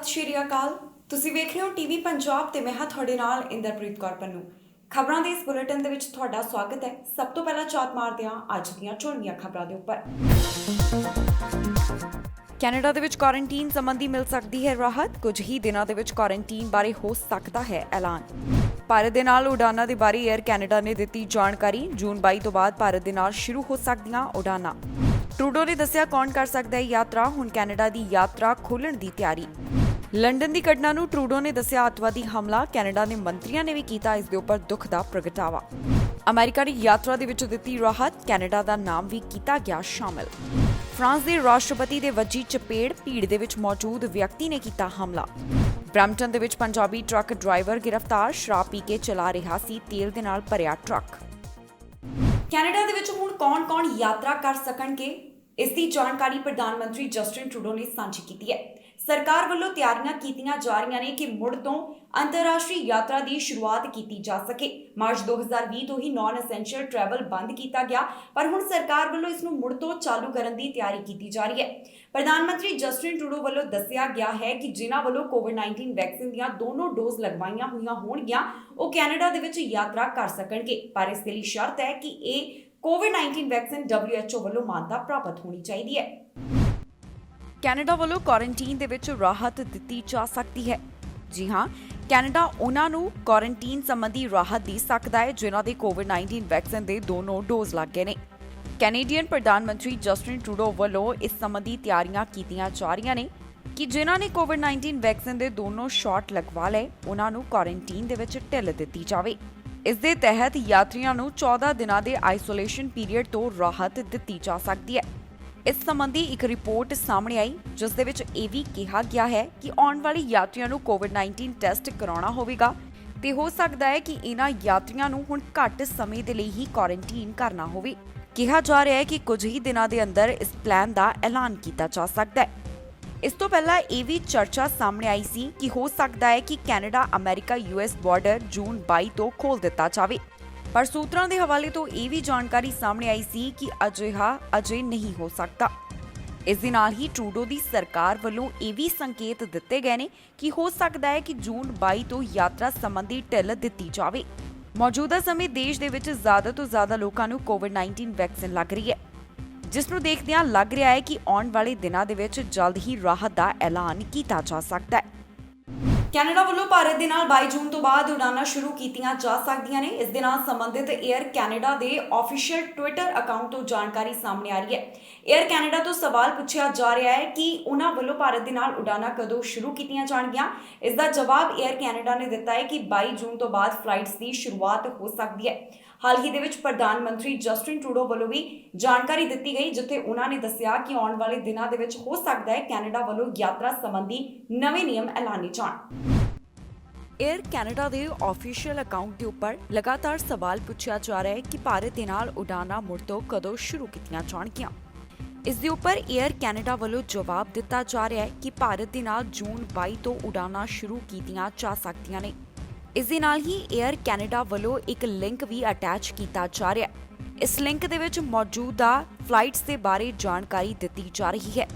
ਸਤਿ ਸ਼੍ਰੀ ਅਕਾਲ। ਤੁਸੀਂ ਵੇਖ ਰਹੇ ਹੋ ਟੀਵੀ ਪੰਜਾਬ ਤੇ ਮੈਂ ਹਾਂ ਤੁਹਾਡੇ ਨਾਲ ਇੰਦਰਪ੍ਰੀਤ ਕੌਰ ਪੰਨੂ। ਖਬਰਾਂ ਦੇ ਇਸ ਬੁਲੇਟਿਨ ਦੇ ਵਿੱਚ ਤੁਹਾਡਾ ਸਵਾਗਤ ਹੈ। ਸਭ ਤੋਂ ਪਹਿਲਾਂ ਝਾਤ ਮਾਰਦੇ ਹਾਂ ਅੱਜ ਦੀਆਂ ਚੁਣਵੀਆਂ ਖਬਰਾਂ ਦੇ ਉੱਪਰ। ਕੈਨੇਡਾ ਦੇ ਵਿੱਚ ਕੁਆਰੰਟੀਨ ਸੰਬੰਧੀ ਮਿਲ ਸਕਦੀ ਹੈ ਰਾਹਤ। ਕੁਝ ਹੀ ਦਿਨਾਂ ਦੇ ਵਿੱਚ ਕੁਆਰੰਟੀਨ ਬਾਰੇ ਹੋ ਸਕਦਾ ਹੈ ਐਲਾਨ। ਭਾਰਤ ਦੇ ਨਾਲ ਉਡਾਨਾਂ ਦੇ ਬਾਰੇ ਏਅਰ ਕੈਨੇਡਾ ਨੇ ਦਿੱਤੀ ਜਾਣਕਾਰੀ। ਜੂਨ 22 ਤੋਂ ਬਾਅਦ ਭਾਰਤ ਦੇ ਨਾਲ ਸ਼ੁਰੂ ਹੋ ਸਕਦੀਆਂ ਉਡਾਨਾਂ। ਟਰੂਡੋ ਨੇ ਦੱਸਿਆ ਕੌਣ ਕਰ ਸਕਦਾ ਹੈ ਯਾਤਰਾ। ਹੁਣ ਕੈਨੇਡਾ ਦੀ ਯਾਤਰਾ ਖੋਲ੍ਹਣ ਦੀ ਤਿਆਰੀ। ਲੰਡਨ ਦੀ ਘਟਨਾ ਨੂੰ ਟਰੂਡੋ ਨੇ ਦੱਸਿਆ ਅੱਤਵਾਦੀ ਹਮਲਾ। ਕੈਨੇਡਾ ਦੇ ਮੰਤਰੀਆਂ ਨੇ ਵੀ ਕੀਤਾ ਇਸ ਦੇ ਉੱਪਰ ਦੁੱਖ ਦਾ ਪ੍ਰਗਟਾਵਾ। ਅਮਰੀਕਾ ਦੀ ਯਾਤਰਾ ਦੇ ਵਿੱਚ ਦਿੱਤੀ ਰਾਹਤ। ਕੈਨੇਡਾ ਦਾ ਨਾਮ ਵੀ ਕੀਤਾ ਗਿਆ ਸ਼ਾਮਲ। ਫਰਾਂਸ ਦੇ ਰਾਸ਼ਟਰਪਤੀ ਦੇ ਵੱਜੀ ਚਪੇੜ। ਭੀੜ ਦੇ ਵਿੱਚ ਮੌਜੂਦ ਵਿਅਕਤੀ ਨੇ ਕੀਤਾ ਹਮਲਾ। ਬਰੈਂਪਟਨ ਦੇ ਵਿੱਚ ਪੰਜਾਬੀ ਟਰੱਕ ਡਰਾਈਵਰ ਗ੍ਰਿਫਤਾਰ। ਸ਼ਰਾਬ ਪੀ ਕੇ ਚਲਾ ਰਿਹਾ ਸੀ ਤੇਲ ਦੇ ਨਾਲ ਭਰਿਆ ਟਰੱਕ। ਕੈਨੇਡਾ ਦੇ ਵਿੱਚ ਹੁਣ ਕੌਣ-ਕੌਣ ਯਾਤਰਾ ਕਰ ਸਕਣਗੇ, ਇਸ ਦੀ ਜਾਣਕਾਰੀ ਪ੍ਰਧਾਨ ਮੰਤਰੀ ਜਸਟਿਨ ਟਰੂਡੋ ਨੇ ਸਾਂਝੀ ਕੀਤੀ ਹੈ। ਸਰਕਾਰ ਵੱਲੋਂ ਤਿਆਰੀਆਂ ਕੀਤੀਆਂ ਜਾ ਰਹੀਆਂ ਨੇ ਕਿ ਮੁੜ ਤੋਂ ਅੰਤਰਰਾਸ਼ਟਰੀ ਯਾਤਰਾ ਦੀ ਸ਼ੁਰੂਆਤ ਕੀਤੀ ਜਾ ਸਕੇ। ਮਾਰਚ 2020 ਤੋਂ ਹੀ ਨਾਨ ਐਸੈਂਸ਼ੀਅਲ ਟਰੈਵਲ ਬੰਦ ਕੀਤਾ ਗਿਆ, ਪਰ ਹੁਣ ਸਰਕਾਰ ਵੱਲੋਂ ਇਸ ਨੂੰ ਮੁੜ ਤੋਂ ਚਾਲੂ ਕਰਨ ਦੀ ਤਿਆਰੀ ਕੀਤੀ ਜਾ ਰਹੀ ਹੈ। ਪ੍ਰਧਾਨ ਮੰਤਰੀ ਜਸਟਿਨ ਟਰੂਡੋ ਵੱਲੋਂ ਦੱਸਿਆ ਗਿਆ ਹੈ ਕਿ ਜਿਨ੍ਹਾਂ ਵੱਲੋਂ ਕੋਵਿਡ-19 ਵੈਕਸੀਨ ਦੀਆਂ ਦੋਨੋਂ ਡੋਜ਼ ਲਗਵਾਈਆਂ ਹੋਈਆਂ ਹੋਣਗੀਆਂ ਉਹ ਕੈਨੇਡਾ ਦੇ ਵਿੱਚ ਯਾਤਰਾ ਕਰ ਸਕਣਗੇ, ਪਰ ਇਸ ਦੇ ਲਈ ਸ਼ਰਤ ਹੈ ਕਿ ਇਹ ਕੋਵਿਡ-19 ਵੈਕਸੀਨ WHO ਵੱਲੋਂ ਮਾਨਤਾ ਪ੍ਰਾਪਤ ਹੋਣੀ ਚਾਹੀਦੀ ਹੈ। ਕੈਨੇਡਾ ਵੱਲੋਂ ਕੁਆਰੰਟੀਨ ਦੇ ਵਿੱਚ ਰਾਹਤ ਦਿੱਤੀ ਜਾ ਸਕਦੀ ਹੈ। ਜੀ ਹਾਂ, ਕੈਨੇਡਾ ਉਹਨਾਂ ਨੂੰ ਕੁਆਰੰਟੀਨ ਸੰਬੰਧੀ ਰਾਹਤ ਦੇ ਸਕਦਾ ਹੈ ਜਿਨ੍ਹਾਂ ਦੇ ਕੋਵਿਡ-19 ਵੈਕਸੀਨ ਦੇ ਦੋਨੋਂ ਡੋਜ਼ ਲੱਗ ਗਏ ਨੇ। ਕੈਨੇਡੀਅਨ ਪ੍ਰਧਾਨ ਮੰਤਰੀ ਜਸਟਿਨ ਟਰੂਡੋ ਵੱਲੋਂ ਇਸ ਸੰਬੰਧੀ ਤਿਆਰੀਆਂ ਕੀਤੀਆਂ ਜਾ ਰਹੀਆਂ ਨੇ ਕਿ ਜਿਨ੍ਹਾਂ ਨੇ ਕੋਵਿਡ-19 ਵੈਕਸੀਨ ਦੇ ਦੋਨੋਂ ਸ਼ਾਟ ਲਗਵਾ ਲਏ ਉਹਨਾਂ ਨੂੰ ਕੁਆਰੰਟੀਨ ਦੇ ਵਿੱਚ ਢਿੱਲ ਦਿੱਤੀ ਜਾਵੇ। ਇਸ ਦੇ ਤਹਿਤ ਯਾਤਰੀਆਂ ਨੂੰ 14 ਦਿਨਾਂ ਦੇ ਆਈਸੋਲੇਸ਼ਨ ਪੀਰੀਅਡ ਤੋਂ ਰਾਹਤ ਦਿੱਤੀ ਜਾ ਸਕਦੀ ਹੈ। ਇਸ ਸੰਬੰਧੀ ਇੱਕ ਰਿਪੋਰਟ ਸਾਹਮਣੇ ਆਈ ਜਿਸ ਦੇ ਵਿੱਚ ਇਹ ਵੀ ਕਿਹਾ ਗਿਆ ਹੈ ਕਿ ਆਉਣ ਵਾਲੇ ਯਾਤਰੀਆਂ ਨੂੰ ਕੋਵਿਡ-19 ਟੈਸਟ ਕਰਾਉਣਾ ਹੋਵੇਗਾ ਤੇ ਹੋ ਸਕਦਾ ਹੈ ਕਿ ਇਹਨਾਂ ਯਾਤਰੀਆਂ ਨੂੰ ਹੁਣ ਘੱਟ ਸਮੇਂ ਦੇ ਲਈ ਹੀ ਕੁਆਰੰਟੀਨ ਕਰਨਾ ਹੋਵੇ। ਕਿਹਾ ਜਾ ਰਿਹਾ ਹੈ ਕਿ ਕੁਝ ਹੀ ਦਿਨਾਂ ਦੇ ਅੰਦਰ ਇਸ ਪਲਾਨ ਦਾ ਐਲਾਨ ਕੀਤਾ ਜਾ ਸਕਦਾ ਹੈ। ਇਸ ਤੋਂ ਪਹਿਲਾਂ ਇਹ ਵੀ ਚਰਚਾ ਸਾਹਮਣੇ ਆਈ ਸੀ ਕਿ ਹੋ ਸਕਦਾ ਹੈ ਕਿ ਕੈਨੇਡਾ ਅਮਰੀਕਾ US ਬਾਰਡਰ ਜੂਨ 22 ਤੋਂ ਖੋਲ੍ਹ ਦਿੱਤਾ ਜਾਵੇ, ਪਰ ਸੂਤਰਾਂ ਦੇ ਹਵਾਲੇ ਤੋਂ ਇਹ ਵੀ ਜਾਣਕਾਰੀ ਸਾਹਮਣੇ ਆਈ ਸੀ ਕਿ ਅਜੇ ਨਹੀਂ ਹੋ ਸਕਦਾ। ਇਸ ਦੇ ਨਾਲ ਹੀ ਟਰੂਡੋ ਦੀ ਸਰਕਾਰ ਵੱਲੋਂ ਇਹ ਵੀ ਸੰਕੇਤ ਦਿੱਤੇ ਗਏ ਨੇ ਕਿ ਹੋ ਸਕਦਾ ਹੈ ਕਿ ਜੂਨ 22 ਤੋਂ ਯਾਤਰਾ ਸੰਬੰਧੀ ਢਿੱਲ ਦਿੱਤੀ ਜਾਵੇ। ਮੌਜੂਦਾ ਸਮੇਂ ਦੇਸ਼ ਦੇ ਵਿੱਚ ਜ਼ਿਆਦਾ ਤੋਂ ਜ਼ਿਆਦਾ ਲੋਕਾਂ ਨੂੰ ਕੋਵਿਡ-19 ਵੈਕਸੀਨ ਲੱਗ ਰਹੀ ਹੈ, ਜਿਸ ਨੂੰ ਦੇਖਦਿਆਂ ਲੱਗ ਰਿਹਾ ਹੈ ਕਿ ਆਉਣ ਵਾਲੇ ਦਿਨਾਂ ਦੇ ਵਿੱਚ ਜਲਦ ਹੀ ਰਾਹਤ ਦਾ ਐਲਾਨ ਕੀਤਾ ਜਾ ਸਕਦਾ ਹੈ। ਕੈਨੇਡਾ ਵੱਲੋਂ ਭਾਰਤ ਦੇ ਨਾਲ 22 ਜੂਨ ਤੋਂ ਬਾਅਦ ਉਡਾਨਾਂ ਸ਼ੁਰੂ ਕੀਤੀਆਂ ਜਾ ਸਕਦੀਆਂ ਨੇ। ਇਸ ਦੇ ਨਾਲ ਸੰਬੰਧਿਤ ਏਅਰ ਕੈਨੇਡਾ ਦੇ ਆਫੀਸ਼ੀਅਲ ਟਵਿੱਟਰ ਅਕਾਊਂਟ ਤੋਂ ਜਾਣਕਾਰੀ ਸਾਹਮਣੇ ਆ ਰਹੀ ਹੈ। ਏਅਰ ਕੈਨੇਡਾ ਤੋਂ ਸਵਾਲ ਪੁੱਛਿਆ ਜਾ ਰਿਹਾ ਹੈ ਕਿ ਉਹਨਾਂ ਵੱਲੋਂ ਭਾਰਤ ਦੇ ਨਾਲ ਉਡਾਨਾਂ ਕਦੋਂ ਸ਼ੁਰੂ ਕੀਤੀਆਂ ਜਾਣਗੀਆਂ। ਇਸ ਦਾ ਜਵਾਬ ਏਅਰ ਕੈਨੇਡਾ ਨੇ ਦਿੱਤਾ ਹੈ ਕਿ 22 ਜੂਨ ਤੋਂ ਬਾਅਦ ਫਲਾਈਟਸ ਦੀ ਸ਼ੁਰੂਆਤ ਹੋ ਸਕਦੀ ਹੈ। ਹਾਲ ਹੀ ਦੇ ਵਿੱਚ ਪ੍ਰਧਾਨ ਮੰਤਰੀ ਜਸਟਿਨ ਟਰੂਡੋ ਵੱਲੋਂ ਵੀ ਜਾਣਕਾਰੀ ਦਿੱਤੀ ਗਈ, ਜਿੱਥੇ ਉਹਨਾਂ ਨੇ ਦੱਸਿਆ ਕਿ ਆਉਣ ਵਾਲੇ ਦਿਨਾਂ ਦੇ ਵਿੱਚ ਹੋ ਸਕਦਾ ਹੈ ਕੈਨੇਡਾ ਵੱਲੋਂ ਯਾਤਰਾ ਸੰਬੰਧੀ ਨਵੇਂ ਨਿਯਮ ਐਲਾਨੇ ਜਾਣ। ਏਅਰ ਕੈਨੇਡਾ ਦੇ ਆਫੀਸ਼ੀਅਲ ਅਕਾਊਂਟ ਦੇ ਉੱਪਰ ਲਗਾਤਾਰ ਸਵਾਲ ਪੁੱਛਿਆ ਜਾ ਰਿਹਾ ਹੈ ਕਿ ਭਾਰਤ ਦੇ ਨਾਲ ਉਡਾਨਾਂ ਮੁੜ ਤੋਂ ਕਦੋਂ ਸ਼ੁਰੂ ਕੀਤੀਆਂ ਜਾਣਗੀਆਂ। ਇਸ ਦੇ ਉੱਪਰ ਏਅਰ ਕੈਨੇਡਾ ਵੱਲੋਂ ਜਵਾਬ ਦਿੱਤਾ ਜਾ ਰਿਹਾ ਹੈ ਕਿ ਭਾਰਤ ਦੇ ਨਾਲ ਜੂਨ 22 ਤੋਂ ਉਡਾਨਾਂ ਸ਼ੁਰੂ ਕੀਤੀਆਂ ਜਾ ਸਕਦੀਆਂ ਨੇ। ਇਸ ਦੇ ਨਾਲ ਹੀ ਏਅਰ ਕੈਨੇਡਾ ਵੱਲੋਂ ਇੱਕ ਲਿੰਕ ਵੀ ਅਟੈਚ ਕੀਤਾ ਜਾ ਰਿਹਾ ਹੈ। ਇਸ ਲਿੰਕ ਦੇ ਵਿੱਚ ਮੌਜੂਦਾ ਫਲਾਈਟਸ ਦੇ ਬਾਰੇ ਜਾਣਕਾਰੀ ਦਿੱਤੀ ਜਾ ਰਹੀ ਹੈ।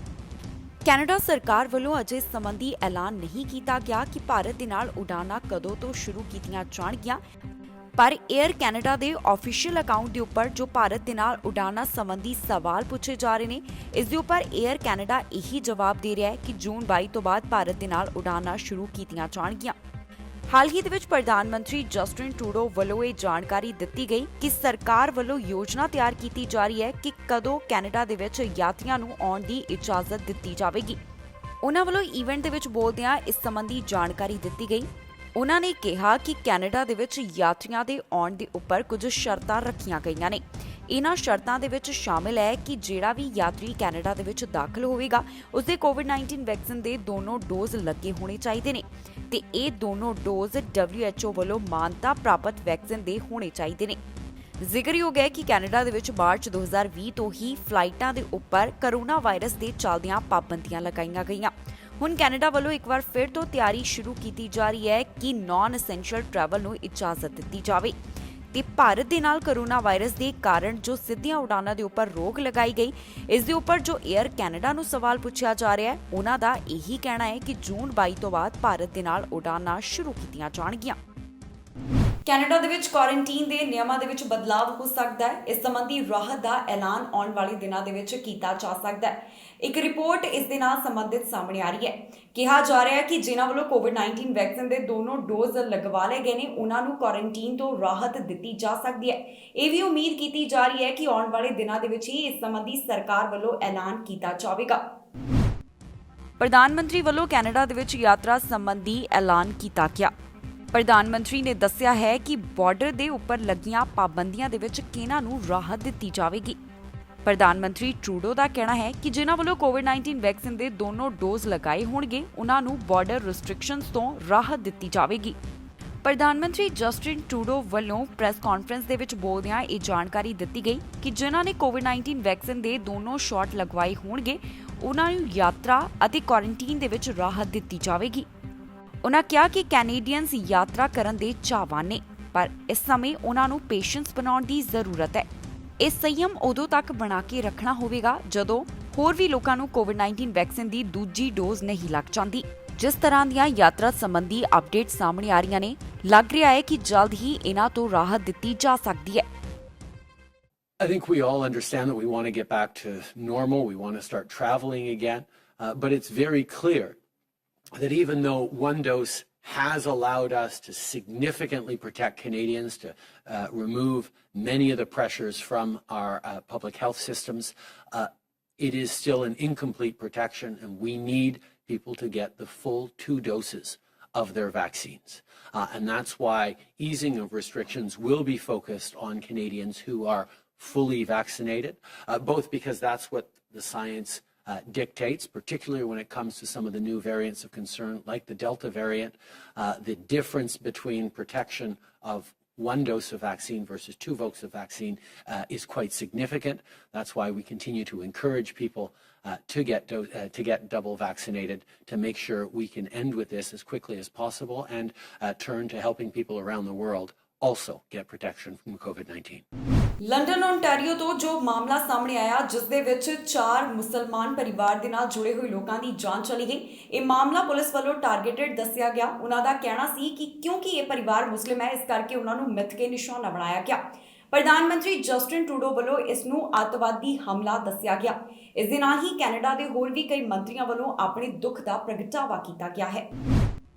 ਕੈਨੇਡਾ ਸਰਕਾਰ ਵੱਲੋਂ ਅਜੇ ਇਸ ਸੰਬੰਧੀ ਐਲਾਨ ਨਹੀਂ ਕੀਤਾ ਗਿਆ ਕਿ ਭਾਰਤ ਦੇ ਨਾਲ ਉਡਾਨਾਂ ਕਦੋਂ ਤੋਂ ਸ਼ੁਰੂ ਕੀਤੀਆਂ ਜਾਣਗੀਆਂ, ਪਰ ਏਅਰ ਕੈਨੇਡਾ ਦੇ ਆਫੀਸ਼ੀਅਲ ਅਕਾਊਂਟ ਦੇ ਉੱਪਰ ਜੋ ਭਾਰਤ ਦੇ ਨਾਲ ਉਡਾਨਾਂ ਸੰਬੰਧੀ ਸਵਾਲ ਪੁੱਛੇ ਜਾ ਰਹੇ ਨੇ, ਇਸ ਦੇ ਉੱਪਰ ਏਅਰ ਕੈਨੇਡਾ ਇਹੀ ਜਵਾਬ ਦੇ ਰਿਹਾ ਹੈ ਕਿ ਜੂਨ 22 ਤੋਂ ਬਾਅਦ ਭਾਰਤ ਦੇ ਨਾਲ ਉਡਾਨਾਂ ਸ਼ੁਰੂ ਕੀਤੀਆਂ ਜਾਣਗੀਆਂ। ਹਾਲ ਹੀ ਦੇ ਵਿੱਚ ਪ੍ਰਧਾਨ ਮੰਤਰੀ ਜਸਟਿਨ ਟਰੂਡੋ ਵੱਲੋਂ ਇਹ ਜਾਣਕਾਰੀ ਦਿੱਤੀ ਗਈ ਕਿ ਸਰਕਾਰ ਵੱਲੋਂ ਯੋਜਨਾ ਤਿਆਰ ਕੀਤੀ ਜਾ ਰਹੀ ਹੈ ਕਿ ਕਦੋਂ ਕੈਨੇਡਾ ਦੇ ਵਿੱਚ ਯਾਤਰੀਆਂ ਨੂੰ ਆਉਣ ਦੀ ਇਜਾਜ਼ਤ ਦਿੱਤੀ ਜਾਵੇਗੀ। ਉਹਨਾਂ ਵੱਲੋਂ ਈਵੈਂਟ ਦੇ ਵਿੱਚ ਬੋਲਦਿਆਂ ਇਸ ਸੰਬੰਧੀ ਜਾਣਕਾਰੀ ਦਿੱਤੀ ਗਈ। ਉਹਨਾਂ ਨੇ ਕਿਹਾ ਕਿ ਕੈਨੇਡਾ ਦੇ ਵਿੱਚ ਯਾਤਰੀਆਂ ਦੇ ਆਉਣ ਦੇ ਉੱਪਰ ਕੁਝ ਸ਼ਰਤਾਂ ਰੱਖੀਆਂ ਗਈਆਂ ਨੇ। ਇਹਨਾਂ ਸ਼ਰਤਾਂ ਦੇ ਵਿੱਚ ਸ਼ਾਮਿਲ ਹੈ ਕਿ ਜਿਹੜਾ ਵੀ ਯਾਤਰੀ ਕੈਨੇਡਾ ਦੇ ਵਿੱਚ ਦਾਖਲ ਹੋਵੇਗਾ ਉਸਦੇ ਕੋਵਿਡ-19 ਵੈਕਸੀਨ ਦੇ ਦੋਨੋਂ ਡੋਜ਼ ਲੱਗੇ ਹੋਣੇ ਚਾਹੀਦੇ ਨੇ ਤੇ ਇਹ ਦੋਨੋਂ ਡੋਜ਼ WHO ਵੱਲੋਂ ਮਾਨਤਾ ਪ੍ਰਾਪਤ ਵੈਕਸੀਨ ਦੇ ਹੋਣੇ ਚਾਹੀਦੇ ਨੇ। ਜ਼ਿਕਰਯੋਗ ਹੈ ਕਿ ਕੈਨੇਡਾ ਦੇ ਵਿੱਚ ਮਾਰਚ 2020 ਤੋਂ ਹੀ ਫਲਾਈਟਾਂ ਦੇ ਉੱਪਰ ਕਰੋਨਾ ਵਾਇਰਸ ਦੇ ਚੱਲਦਿਆਂ ਪਾਬੰਦੀਆਂ ਲਗਾਈਆਂ ਗਈਆਂ। ਹੁਣ ਕੈਨੇਡਾ ਵੱਲੋਂ ਇੱਕ ਵਾਰ ਫਿਰ ਤੋਂ ਤਿਆਰੀ ਸ਼ੁਰੂ ਕੀਤੀ ਜਾ ਰਹੀ ਹੈ ਕਿ ਨਾਨ ਐਸੈਂਸ਼ੀਅਲ ਟਰੈਵਲ ਨੂੰ ਇਜਾਜ਼ਤ ਦਿੱਤੀ ਜਾਵੇ। ਤੇ ਭਾਰਤ ਦੇ ਨਾਲ ਕੋਰੋਨਾ ਵਾਇਰਸ ਦੇ ਕਾਰਨ ਜੋ ਸਿੱਧੀਆਂ ਉਡਾਨਾਂ ਦੇ ਉੱਪਰ ਰੋਕ ਲਗਾਈ ਗਈ, ਇਸ ਦੇ ਉੱਪਰ ਜੋ 에ਅਰ ਕੈਨੇਡਾ ਨੂੰ ਸਵਾਲ ਪੁੱਛਿਆ ਜਾ ਰਿਹਾ ਹੈ, ਉਹਨਾਂ ਦਾ ਇਹੀ ਕਹਿਣਾ ਹੈ ਕਿ ਜੂਨ 22 ਤੋਂ ਬਾਅਦ ਭਾਰਤ ਦੇ ਨਾਲ ਉਡਾਨਾਂ ਸ਼ੁਰੂ ਕੀਤੀਆਂ ਜਾਣਗੀਆਂ। ਕੈਨੇਡਾ ਦੇ ਵਿੱਚ ਕੁਆਰੰਟੀਨ ਦੇ ਨਿਯਮਾਂ ਦੇ ਵਿੱਚ ਬਦਲਾਅ ਹੋ ਸਕਦਾ ਹੈ। ਇਸ ਸੰਬੰਧੀ ਰਾਹਤ ਦਾ ਐਲਾਨ ਆਉਣ ਵਾਲੇ ਦਿਨਾਂ ਦੇ ਵਿੱਚ ਕੀਤਾ ਜਾ ਸਕਦਾ ਹੈ। ਇੱਕ ਰਿਪੋਰਟ ਇਸ ਦੇ ਨਾਲ ਸੰਬੰਧਿਤ ਸਾਹਮਣੇ ਆ ਰਹੀ ਹੈ। ਕਿਹਾ ਜਾ ਰਿਹਾ ਹੈ ਕਿ ਜਿਨ੍ਹਾਂ ਵੱਲੋਂ ਕੋਵਿਡ-19 ਵੈਕਸੀਨ ਦੇ ਦੋਨੋਂ ਡੋਜ਼ ਲਗਵਾ ਲਏ ਗਏ ਨੇ, ਉਹਨਾਂ ਨੂੰ ਕੁਆਰੰਟੀਨ ਤੋਂ ਰਾਹਤ ਦਿੱਤੀ ਜਾ ਸਕਦੀ ਹੈ। ਇਹ ਵੀ ਉਮੀਦ ਕੀਤੀ ਜਾ ਰਹੀ ਹੈ ਕਿ ਆਉਣ ਵਾਲੇ ਦਿਨਾਂ ਦੇ ਵਿੱਚ ਹੀ ਇਸ ਸੰਬੰਧੀ ਸਰਕਾਰ ਵੱਲੋਂ ਐਲਾਨ ਕੀਤਾ ਜਾਵੇਗਾ। ਪ੍ਰਧਾਨ ਮੰਤਰੀ ਵੱਲੋਂ ਕੈਨੇਡਾ ਦੇ ਵਿੱਚ ਯਾਤਰਾ ਸੰਬੰਧੀ ਐਲਾਨ ਕੀਤਾ ਗਿਆ। ਪ੍ਰਧਾਨ ਮੰਤਰੀ ਨੇ ਦੱਸਿਆ ਹੈ ਕਿ ਬਾਰਡਰ ਦੇ ਉੱਪਰ ਲੱਗੀਆਂ ਪਾਬੰਦੀਆਂ ਦੇ ਵਿੱਚ ਕਿਹਨਾਂ ਨੂੰ ਰਾਹਤ ਦਿੱਤੀ ਜਾਵੇਗੀ। ਪ੍ਰਧਾਨ ਮੰਤਰੀ ਟਰੂਡੋ ਦਾ ਕਹਿਣਾ ਹੈ ਕਿ ਜਿਨ੍ਹਾਂ ਵੱਲੋਂ ਕੋਵਿਡ-19 ਵੈਕਸੀਨ ਦੇ ਦੋਨੋਂ ਡੋਜ਼ ਲਗਾਏ ਹੋਣਗੇ, ਉਹਨਾਂ ਨੂੰ ਬਾਰਡਰ ਰਿਸਟ੍ਰਿਕਸ਼ਨਸ ਤੋਂ ਰਾਹਤ ਦਿੱਤੀ ਜਾਵੇਗੀ। ਪ੍ਰਧਾਨ ਮੰਤਰੀ ਜਸਟਿਨ ਟਰੂਡੋ ਵੱਲੋਂ ਪ੍ਰੈਸ ਕਾਨਫਰੰਸ ਦੇ ਵਿੱਚ ਬੋਲਦਿਆਂ ਇਹ ਜਾਣਕਾਰੀ ਦਿੱਤੀ ਗਈ ਕਿ ਜਿਨ੍ਹਾਂ ਨੇ ਕੋਵਿਡ-19 ਵੈਕਸੀਨ ਦੇ ਦੋਨੋਂ ਸ਼ਾਟ ਲਗਵਾਏ ਹੋਣਗੇ, ਉਹਨਾਂ ਨੂੰ ਯਾਤਰਾ ਅਤੇ ਕੁਆਰੰਟੀਨ ਦੇ ਵਿੱਚ ਰਾਹਤ ਦਿੱਤੀ ਜਾਵੇਗੀ। ਉਨ੍ਹਾਂ ਕਿਹਾ ਕਿ ਕੈਨੇਡੀਅਨਸ ਯਾਤਰਾ ਕਰਨ ਦੇ ਚਾਹਵਾਨ ਨੇ, ਪਰ ਇਸ ਸਮੇਂ ਉਨ੍ਹਾਂ ਨੂੰ ਪੇਸ਼ੈਂਸ ਬਣਾਉਣ ਦੀ ਜ਼ਰੂਰਤ ਹੈ। ਇਹ ਸੰਯਮ ਉਦੋਂ ਤੱਕ ਬਣਾ ਕੇ ਰੱਖਣਾ ਹੋਵੇਗਾ ਜਦੋਂ ਹੋਰ ਵੀ ਲੋਕਾਂ ਨੂੰ ਕੋਵਿਡ-19 ਵੈਕਸੀਨ ਦੀ ਦੂਜੀ ਡੋਜ਼ ਨਹੀਂ ਲੱਗ ਜਾਂਦੀ। ਜਿਸ ਤਰ੍ਹਾਂ ਦੀਆਂ ਯਾਤਰਾ ਸੰਬੰਧੀ ਅਪਡੇਟ ਸਾਹਮਣੇ ਆ ਰਹੀਆਂ ਨੇ, ਲੱਗ ਰਿਹਾ ਹੈ ਕਿ ਜਲਦ ਹੀ ਇਹਨਾਂ ਤੋਂ ਰਾਹਤ ਦਿੱਤੀ ਜਾ ਸਕਦੀ ਹੈ। I think we all understand that we want to get back to normal. We want to start traveling again. But it's very clear that even though one dose has allowed us to significantly protect Canadians, to remove many of the pressures from our public health systems, it is still an incomplete protection, and we need people to get the full 2 doses of their vaccines. And that's why easing of restrictions will be focused on Canadians who are fully vaccinated, both because that's what the science dictates, particularly when it comes to some of the new variants of concern, like the Delta variant. The difference between protection of 1 dose of vaccine versus 2 doses of vaccine is quite significant. That's why we continue to encourage people to get double vaccinated, to make sure we can end with this as quickly as possible and turn to helping people around the world also get protection from COVID-19. London Ontario ਤੋਂ ਜੋ ਮਾਮਲਾ ਸਾਹਮਣੇ ਆਇਆ, ਜਿਸ ਦੇ ਵਿੱਚ 4 ਮੁਸਲਮਾਨ ਪਰਿਵਾਰ ਦੇ ਨਾਲ ਜੁੜੇ ਹੋਏ ਲੋਕਾਂ ਦੀ ਜਾਨ ਚਲੀ ਗਈ। ਇਹ ਮਾਮਲਾ ਪੁਲਿਸ ਵੱਲੋਂ ਟਾਰਗੇਟਡ ਦੱਸਿਆ ਗਿਆ। ਉਹਨਾਂ ਦਾ ਕਹਿਣਾ ਸੀ ਕਿ ਕਿਉਂਕਿ ਇਹ ਪਰਿਵਾਰ ਮੁਸਲਿਮ ਹੈ, ਇਸ ਕਰਕੇ ਉਹਨਾਂ ਨੂੰ ਮਿੱਥ ਕੇ ਨਿਸ਼ਾਨਾ ਬਣਾਇਆ ਗਿਆ। ਪ੍ਰਧਾਨ ਮੰਤਰੀ ਜਸਟਿਨ ਟਰੂਡੋ ਵੱਲੋਂ ਇਸ ਨੂੰ ਅੱਤਵਾਦੀ ਹਮਲਾ ਦੱਸਿਆ ਗਿਆ। ਇਸ ਦੇ ਨਾਲ ਹੀ ਕੈਨੇਡਾ ਦੇ ਹੋਰ ਵੀ ਕਈ ਮੰਤਰੀਆਂ ਵੱਲੋਂ ਆਪਣੇ ਦੁੱਖ ਦਾ ਪ੍ਰਗਟਾਵਾ ਕੀਤਾ ਗਿਆ ਹੈ।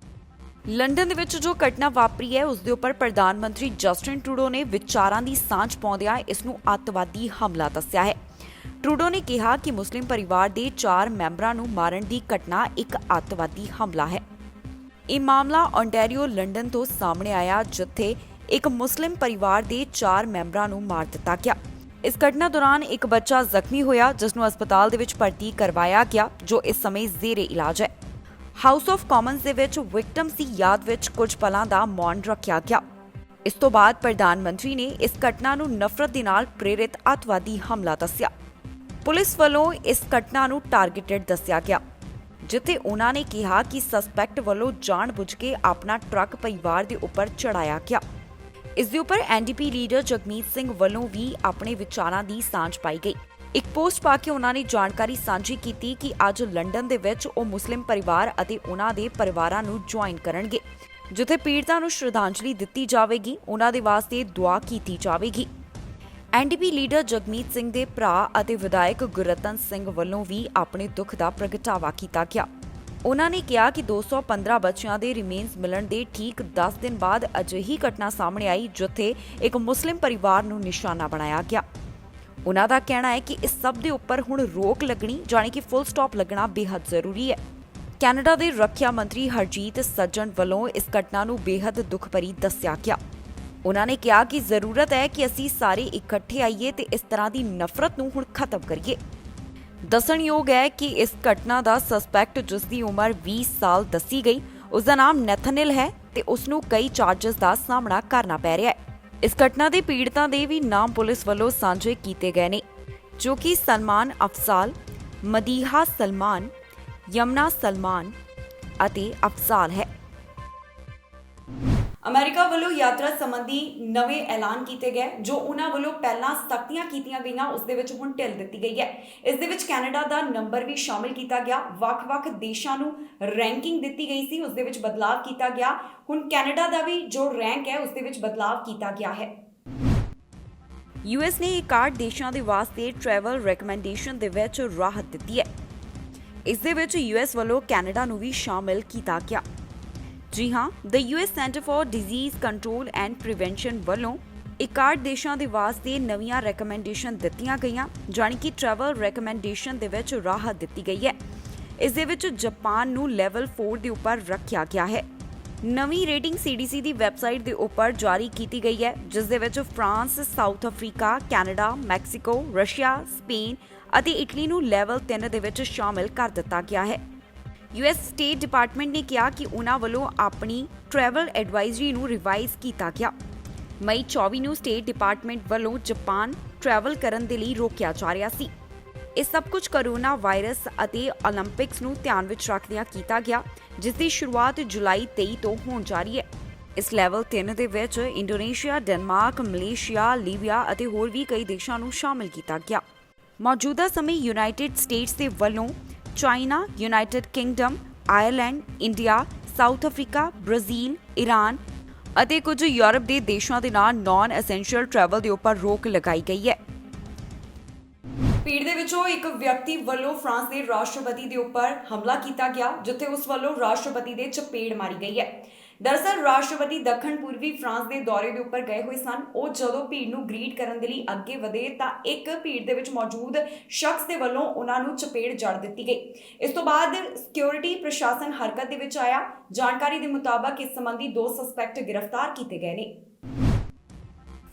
ਲੰਡਨ ਦੇ ਵਿੱਚ ਜੋ ਘਟਨਾ ਵਾਪਰੀ ਹੈ, ਉਸ ਦੇ ਉੱਪਰ ਪ੍ਰਧਾਨ ਮੰਤਰੀ ਜਸਟਿਨ ਟਰੂਡੋ ਨੇ ਵਿਚਾਰਾਂ ਦੀ ਸਾਂਝ ਪਾਉਂਦਿਆਂ ਇਸ ਨੂੰ ਅੱਤਵਾਦੀ ਹਮਲਾ ਦੱਸਿਆ ਹੈ। ਟਰੂਡੋ ਨੇ ਕਿਹਾ ਕਿ ਮੁਸਲਿਮ ਪਰਿਵਾਰ ਦੇ 4 ਮੈਂਬਰਾਂ ਨੂੰ ਮਾਰਨ ਦੀ ਘਟਨਾ ਇੱਕ ਅੱਤਵਾਦੀ ਹਮਲਾ ਹੈ। ਇਹ ਮਾਮਲਾ ਓਨਟਾਰੀਓ ਲੰਡਨ ਤੋਂ ਸਾਹਮਣੇ ਆਇਆ, ਜਿੱਥੇ ਇੱਕ ਮੁਸਲਿਮ ਪਰਿਵਾਰ ਦੇ 4 ਮੈਂਬਰਾਂ ਨੂੰ ਮਾਰ ਦਿੱਤਾ ਗਿਆ। ਇਸ ਘਟਨਾ ਦੌਰਾਨ ਇੱਕ ਬੱਚਾ ਜ਼ਖਮੀ ਹੋਇਆ, ਜਿਸ ਨੂੰ ਹਸਪਤਾਲ ਦੇ ਵਿੱਚ ਭਰਤੀ ਕਰਵਾਇਆ ਗਿਆ, ਜੋ ਇਸ ਸਮੇਂ ਜ਼ੇਰੇ ਇਲਾਜ ਹੈ। ਹਾਊਸ ਆਫ ਕਾਮਨਸ ਦੇ ਵਿੱਚ ਵਿਕਟਮਸ ਦੀ ਯਾਦ ਵਿੱਚ ਕੁਝ ਪਲਾਂ ਦਾ ਮੌਨ ਰੱਖਿਆ ਗਿਆ। ਇਸ ਤੋਂ ਬਾਅਦ ਪ੍ਰਧਾਨ ਮੰਤਰੀ ਨੇ ਇਸ ਘਟਨਾ ਨੂੰ ਨਫ਼ਰਤ ਦੇ ਨਾਲ ਪ੍ਰੇਰਿਤ ਅੱਤਵਾਦੀ ਹਮਲਾ ਦੱਸਿਆ। ਪੁਲਿਸ ਵੱਲੋਂ ਇਸ ਘਟਨਾ ਨੂੰ ਟਾਰਗੇਟਡ ਦੱਸਿਆ ਗਿਆ, ਜਿੱਥੇ ਉਹਨਾਂ ਨੇ ਕਿਹਾ ਕਿ ਸਸਪੈਕਟ ਵੱਲੋਂ ਜਾਣਬੁੱਝ ਕੇ ਆਪਣਾ ਟਰੱਕ ਪਰਿਵਾਰ ਦੇ ਉੱਪਰ ਚੜਾਇਆ ਗਿਆ। ਇਸ ਦੇ ਉੱਪਰ ਐਨਡੀਪੀ ਲੀਡਰ ਜਗਮੀਤ ਸਿੰਘ ਵੱਲੋਂ ਵੀ ਆਪਣੇ ਵਿਚਾਰਾਂ ਦੀ ਸਾਂਝ ਪਾਈ ਗਈ। ਇੱਕ ਪੋਸਟ ਪਾ ਕੇ ਉਹਨਾਂ ਨੇ ਜਾਣਕਾਰੀ ਸਾਂਝੀ ਕੀਤੀ ਕਿ ਅੱਜ ਲੰਡਨ ਦੇ ਵਿੱਚ ਉਹ ਮੁਸਲਿਮ ਪਰਿਵਾਰ ਅਤੇ ਉਹਨਾਂ ਦੇ ਪਰਿਵਾਰਾਂ ਨੂੰ ਜੁਆਇਨ ਕਰਨਗੇ, ਜਿੱਥੇ ਪੀੜਤਾਂ ਨੂੰ ਸ਼ਰਧਾਂਜਲੀ ਦਿੱਤੀ ਜਾਵੇਗੀ, ਉਹਨਾਂ ਦੇ ਵਾਸਤੇ ਦੁਆ ਕੀਤੀ ਜਾਵੇਗੀ। ਐਨਡੀਪੀ ਲੀਡਰ ਜਗਮੀਤ ਸਿੰਘ ਦੇ ਭਰਾ ਅਤੇ ਵਿਧਾਇਕ ਗੁਰਰਤਨ ਸਿੰਘ ਵੱਲੋਂ ਵੀ ਆਪਣੇ ਦੁੱਖ ਦਾ ਪ੍ਰਗਟਾਵਾ ਕੀਤਾ ਗਿਆ। ਉਹਨਾਂ ਨੇ ਕਿਹਾ ਕਿ 215 ਬੱਚਿਆਂ ਦੇ ਰਿਮੇਨਸ ਮਿਲਣ ਦੇ ਠੀਕ 10 ਦਿਨ ਬਾਅਦ ਅਜਿਹੀ ਘਟਨਾ ਸਾਹਮਣੇ ਆਈ, ਜਿੱਥੇ ਇੱਕ ਮੁਸਲਿਮ ਪਰਿਵਾਰ ਨੂੰ ਨਿਸ਼ਾਨਾ ਬਣਾਇਆ ਗਿਆ। ਉਹਨਾਂ ਦਾ ਕਹਿਣਾ ਹੈ ਕਿ ਇਸ ਸਭ ਦੇ ਉੱਪਰ ਹੁਣ ਰੋਕ ਲੱਗਣੀ, ਜਾਣੀ ਕਿ ਫੁੱਲ ਸਟਾਪ ਲੱਗਣਾ ਬੇहद ਜ਼ਰੂਰੀ ਹੈ। ਕੈਨੇਡਾ ਦੇ ਰੱਖਿਆ ਮੰਤਰੀ ਹਰਜੀਤ ਸੱਜਣ ਵੱਲੋਂ ਇਸ ਘਟਨਾ ਨੂੰ ਬੇहद ਦੁੱਖ ਭਰੀ ਦੱਸਿਆ ਗਿਆ। ਉਹਨਾਂ ਨੇ ਕਿਹਾ ਕਿ ਜ਼ਰੂਰਤ ਹੈ ਕਿ ਅਸੀਂ ਸਾਰੇ ਇਕੱਠੇ ਆਈਏ ਤੇ ਇਸ ਤਰ੍ਹਾਂ ਦੀ ਨਫ਼ਰਤ ਨੂੰ ਹੁਣ ਖਤਮ ਕਰੀਏ। ਦੱਸਣਯੋਗ ਹੈ ਕਿ ਇਸ ਘਟਨਾ ਦਾ ਸਸਪੈਕਟ, ਜਿਸ ਦੀ ਉਮਰ 20 ਸਾਲ ਦੱਸੀ ਗਈ, ਉਸ ਦਾ ਨਾਮ ਨੈਥਨਿਲ ਹੈ ਤੇ ਉਸ ਨੂੰ ਕਈ ਚਾਰਜਸ ਦਾ ਸਾਹਮਣਾ ਕਰਨਾ ਪੈ ਰਿਹਾ ਹੈ। ਇਸ ਘਟਨਾ ਦੇ ਪੀੜਤਾਂ ਦੇ ਵੀ ਨਾਮ ਪੁਲਿਸ ਵੱਲੋਂ ਸਾਂਝੇ ਕੀਤੇ ਗਏ ਨੇ, ਜੋ ਕਿ ਸਲਮਾਨ ਅਫਜ਼ਾਲ, ਮਦੀਹਾ ਸਲਮਾਨ, ਯਮਨਾ ਸਲਮਾਨ ਅਤੇ ਅਫਜ਼ਾਲ ਹੈ। ਅਮਰੀਕਾ ਵੱਲੋਂ ਯਾਤਰਾ ਸੰਬੰਧੀ ਨਵੇਂ ਐਲਾਨ ਕੀਤੇ ਗਏ ਜੋ ਉਹਨਾਂ ਵੱਲੋਂ ਪਹਿਲਾਂ ਸਖਤੀਆਂ ਕੀਤੀਆਂ ਗਈਆਂ ਉਸ ਦੇ ਵਿੱਚ ਹੁਣ ਢਿੱਲ ਦਿੱਤੀ ਗਈ ਹੈ। ਇਸ ਦੇ ਵਿੱਚ ਕੈਨੇਡਾ ਦਾ ਨੰਬਰ ਵੀ ਸ਼ਾਮਿਲ ਕੀਤਾ ਗਿਆ। ਵੱਖ-ਵੱਖ ਦੇਸ਼ਾਂ ਨੂੰ ਰੈਂਕਿੰਗ ਦਿੱਤੀ ਗਈ ਸੀ, ਉਸ ਦੇ ਵਿੱਚ ਬਦਲਾਅ ਕੀਤਾ ਗਿਆ। ਹੁਣ ਕੈਨੇਡਾ ਦਾ ਵੀ ਜੋ ਰੈਂਕ ਹੈ ਉਸ ਦੇ ਵਿੱਚ ਬਦਲਾਅ ਕੀਤਾ ਗਿਆ ਹੈ। ਯੂਐਸ ਨੇ 61 ਦੇਸ਼ਾਂ ਦੇ ਵਾਸਤੇ ਟਰੈਵਲ ਰეკਮੈਂਡੇਸ਼ਨ ਦੇ ਵਿੱਚ ਰਾਹਤ ਦਿੱਤੀ ਹੈ। ਇਸ ਦੇ ਵਿੱਚ ਯੂਐਸ ਵੱਲੋਂ ਕੈਨੇਡਾ ਨੂੰ ਵੀ ਸ਼ਾਮਿਲ ਕੀਤਾ ਗਿਆ। ਜੀ ਹਾਂ, the US Center for Disease Control and Prevention ਵੱਲੋਂ 61 ਦੇਸ਼ਾਂ ਦੇ ਵਾਸਤੇ ਨਵੀਆਂ ਰეკਮੈਂਡੇਸ਼ਨ ਦਿੱਤੀਆਂ ਗਈਆਂ, ਜਾਣੀ ਕਿ ਟਰੈਵਲ ਰეკਮੈਂਡੇਸ਼ਨ ਦੇ ਵਿੱਚ ਰਾਹਤ ਦਿੱਤੀ ਗਈ ਹੈ। ਇਸ ਦੇ ਵਿੱਚ ਜਾਪਾਨ ਨੂੰ ਲੈਵਲ 4 ਦੇ ਉੱਪਰ ਰੱਖਿਆ ਗਿਆ ਹੈ। ਨਵੀਂ ਰੇਟਿੰਗ CDC ਦੀ ਵੈਬਸਾਈਟ ਦੇ ਉੱਪਰ ਜਾਰੀ ਕੀਤੀ ਗਈ ਹੈ, ਜਿਸ ਦੇ ਵਿੱਚ France, south Africa, Canada, Mexico, Russia, Spain ਅਤੇ ਇਟਲੀ ਨੂੰ ਲੈਵਲ 3 ਦੇ ਵਿੱਚ ਸ਼ਾਮਿਲ ਕਰ ਦਿੱਤਾ ਗਿਆ ਹੈ। US ਸਟੇਟ ਡਿਪਾਰਟਮੈਂਟ ਨੇ ਕਿਹਾ ਕਿ ਉਹਨਾਂ ਵੱਲੋਂ ਆਪਣੀ ਟਰੈਵਲ ਐਡਵਾਈਜ਼ਰੀ ਨੂੰ ਰਿਵਾਈਜ਼ ਕੀਤਾ ਗਿਆ। ਮਈ 24 ਨੂੰ ਸਟੇਟ ਡਿਪਾਰਟਮੈਂਟ ਵੱਲੋਂ ਜਾਪਾਨ ਟਰੈਵਲ ਕਰਨ ਦੇ ਲਈ ਰੋਕਿਆ ਜਾ ਰਿਹਾ ਸੀ। ਇਹ ਸਭ ਕੁਝ ਕੋਰੋਨਾ ਵਾਇਰਸ ਅਤੇ 올림픽ਸ ਨੂੰ ਧਿਆਨ ਵਿੱਚ ਰੱਖਦਿਆਂ ਕੀਤਾ ਗਿਆ, ਜਿਸ ਦੀ ਸ਼ੁਰੂਆਤ ਜੁਲਾਈ 23 ਤੋਂ ਹੋਣ ਜਾ ਰਹੀ ਹੈ। ਇਸ ਲੈਵਲ 3 ਦੇ ਵਿੱਚ ਇੰਡੋਨੇਸ਼ੀਆ, ਡੈਨਮਾਰਕ, ਮਲੇਸ਼ੀਆ, ਲੀਬੀਆ ਅਤੇ ਹੋਰ ਵੀ ਕਈ ਦੇਸ਼ਾਂ ਨੂੰ ਸ਼ਾਮਿਲ ਕੀਤਾ ਗਿਆ। ਮੌਜੂਦਾ ਸਮੇਂ ਯੂਨਾਈਟਿਡ ਸਟੇਟਸ ਦੇ ਵੱਲੋਂ China, United Kingdom, Ireland, India, south Africa, Brazil, Iran ਅਤੇ ਕੁਝ ਯੂਰਪ ਦੇ ਦੇਸ਼ਾਂ ਦੇ ਨਾਲ ਨਾਨ ਐਸੈਂਸ਼ੀਅਲ ਟਰੈਵਲ ਦੇ ਉੱਪਰ ਰੋਕ ਲਗਾਈ ਗਈ ਹੈ। ਭੀੜ ਦੇ ਵਿੱਚੋਂ ਇੱਕ ਵਿਅਕਤੀ ਵੱਲੋਂ ਫਰਾਂਸ ਦੇ ਰਾਸ਼ਟਰਪਤੀ ਦੇ ਉੱਪਰ ਹਮਲਾ ਕੀਤਾ ਗਿਆ, ਜਿੱਥੇ ਉਸ ਵੱਲੋਂ ਰਾਸ਼ਟਰਪਤੀ ਦੇ ਚਪੇੜ ਮਾਰੀ ਗਈ ਹੈ। ਦਰਅਸਲ ਰਾਸ਼ਟਰਪਤੀ ਦੱਖਣ ਪੂਰਬੀ ਫਰਾਂਸ ਦੇ ਦੌਰੇ ਦੇ ਉੱਪਰ ਗਏ ਹੋਏ ਸਨ। ਉਹ ਜਦੋਂ ਭੀੜ ਨੂੰ ਗ੍ਰੀਟ ਕਰਨ ਦੇ ਲਈ ਅੱਗੇ ਵਧੇ ਤਾਂ ਇੱਕ ਭੀੜ ਦੇ ਵਿੱਚ ਮੌਜੂਦ ਸ਼ਖਸ ਦੇ ਵੱਲੋਂ ਉਹਨਾਂ ਨੂੰ ਚਪੇੜ ਜੜ ਦਿੱਤੀ ਗਈ। ਇਸ ਤੋਂ ਬਾਅਦ ਸਿਕਿਉਰਿਟੀ ਪ੍ਰਸ਼ਾਸਨ ਹਰਕਤ ਦੇ ਵਿੱਚ ਆਇਆ। ਜਾਣਕਾਰੀ ਦੇ ਮੁਤਾਬਕ ਇਸ ਸੰਬੰਧੀ 2 ਸਸਪੈਕਟ ਗ੍ਰਿਫਤਾਰ ਕੀਤੇ ਗਏ ਨੇ।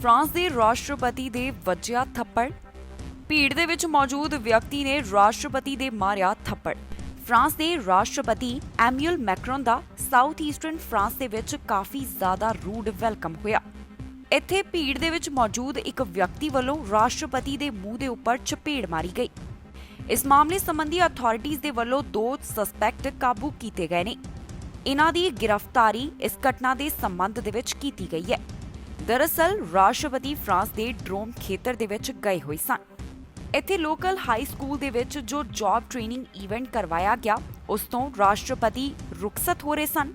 ਫਰਾਂਸ ਦੇ ਰਾਸ਼ਟਰਪਤੀ ਦੇ ਵੱਜਿਆ ਥੱਪੜ। ਭੀੜ ਦੇ ਵਿੱਚ ਮੌਜੂਦ ਵਿਅਕਤੀ ਨੇ ਰਾਸ਼ਟਰਪਤੀ ਦੇ ਮਾਰਿਆ ਥੱਪੜ। ਫਰਾਂਸ ਦੇ ਰਾਸ਼ਟਰਪਤੀ ਐਮੂਅਲ ਮੈਕਰੋਨ ਦਾ ਸਾਊਥ ਈਸਟਰਨ ਫਰਾਂਸ ਦੇ ਵਿੱਚ ਕਾਫੀ ਜ਼ਿਆਦਾ ਰੂਡ ਵੈਲਕਮ ਹੋਇਆ। ਇੱਥੇ ਭੀੜ ਦੇ ਵਿੱਚ ਮੌਜੂਦ ਇੱਕ ਵਿਅਕਤੀ ਵੱਲੋਂ ਰਾਸ਼ਟਰਪਤੀ ਦੇ ਮੂੰਹ ਦੇ ਉੱਪਰ ਚਪੇੜ ਮਾਰੀ ਗਈ। ਇਸ ਮਾਮਲੇ ਸੰਬੰਧੀ ਅਥਾਰਟੀਜ਼ ਦੇ ਵੱਲੋਂ 2 ਸਸਪੈਕਟ ਕਾਬੂ ਕੀਤੇ ਗਏ ਨੇ। ਇਹਨਾਂ ਦੀ ਗ੍ਰਿਫਤਾਰੀ ਇਸ ਘਟਨਾ ਦੇ ਸੰਬੰਧ ਦੇ ਵਿੱਚ ਕੀਤੀ ਗਈ ਹੈ। ਦਰਅਸਲ ਰਾਸ਼ਟਰਪਤੀ ਫਰਾਂਸ ਦੇ ਡਰੋਮ ਖੇਤਰ ਦੇ ਵਿੱਚ ਗਏ ਹੋਏ ਸਨ। ਇੱਥੇ ਲੋਕਲ ਹਾਈ ਸਕੂਲ ਦੇ ਵਿੱਚ ਜੋ ਜੌਬ ਟ੍ਰੇਨਿੰਗ ਇਵੈਂਟ ਕਰਵਾਇਆ ਗਿਆ, ਉਸ ਤੋਂ ਰਾਸ਼ਟਰਪਤੀ ਰੁਖਸਤ ਹੋ ਰਹੇ ਸਨ,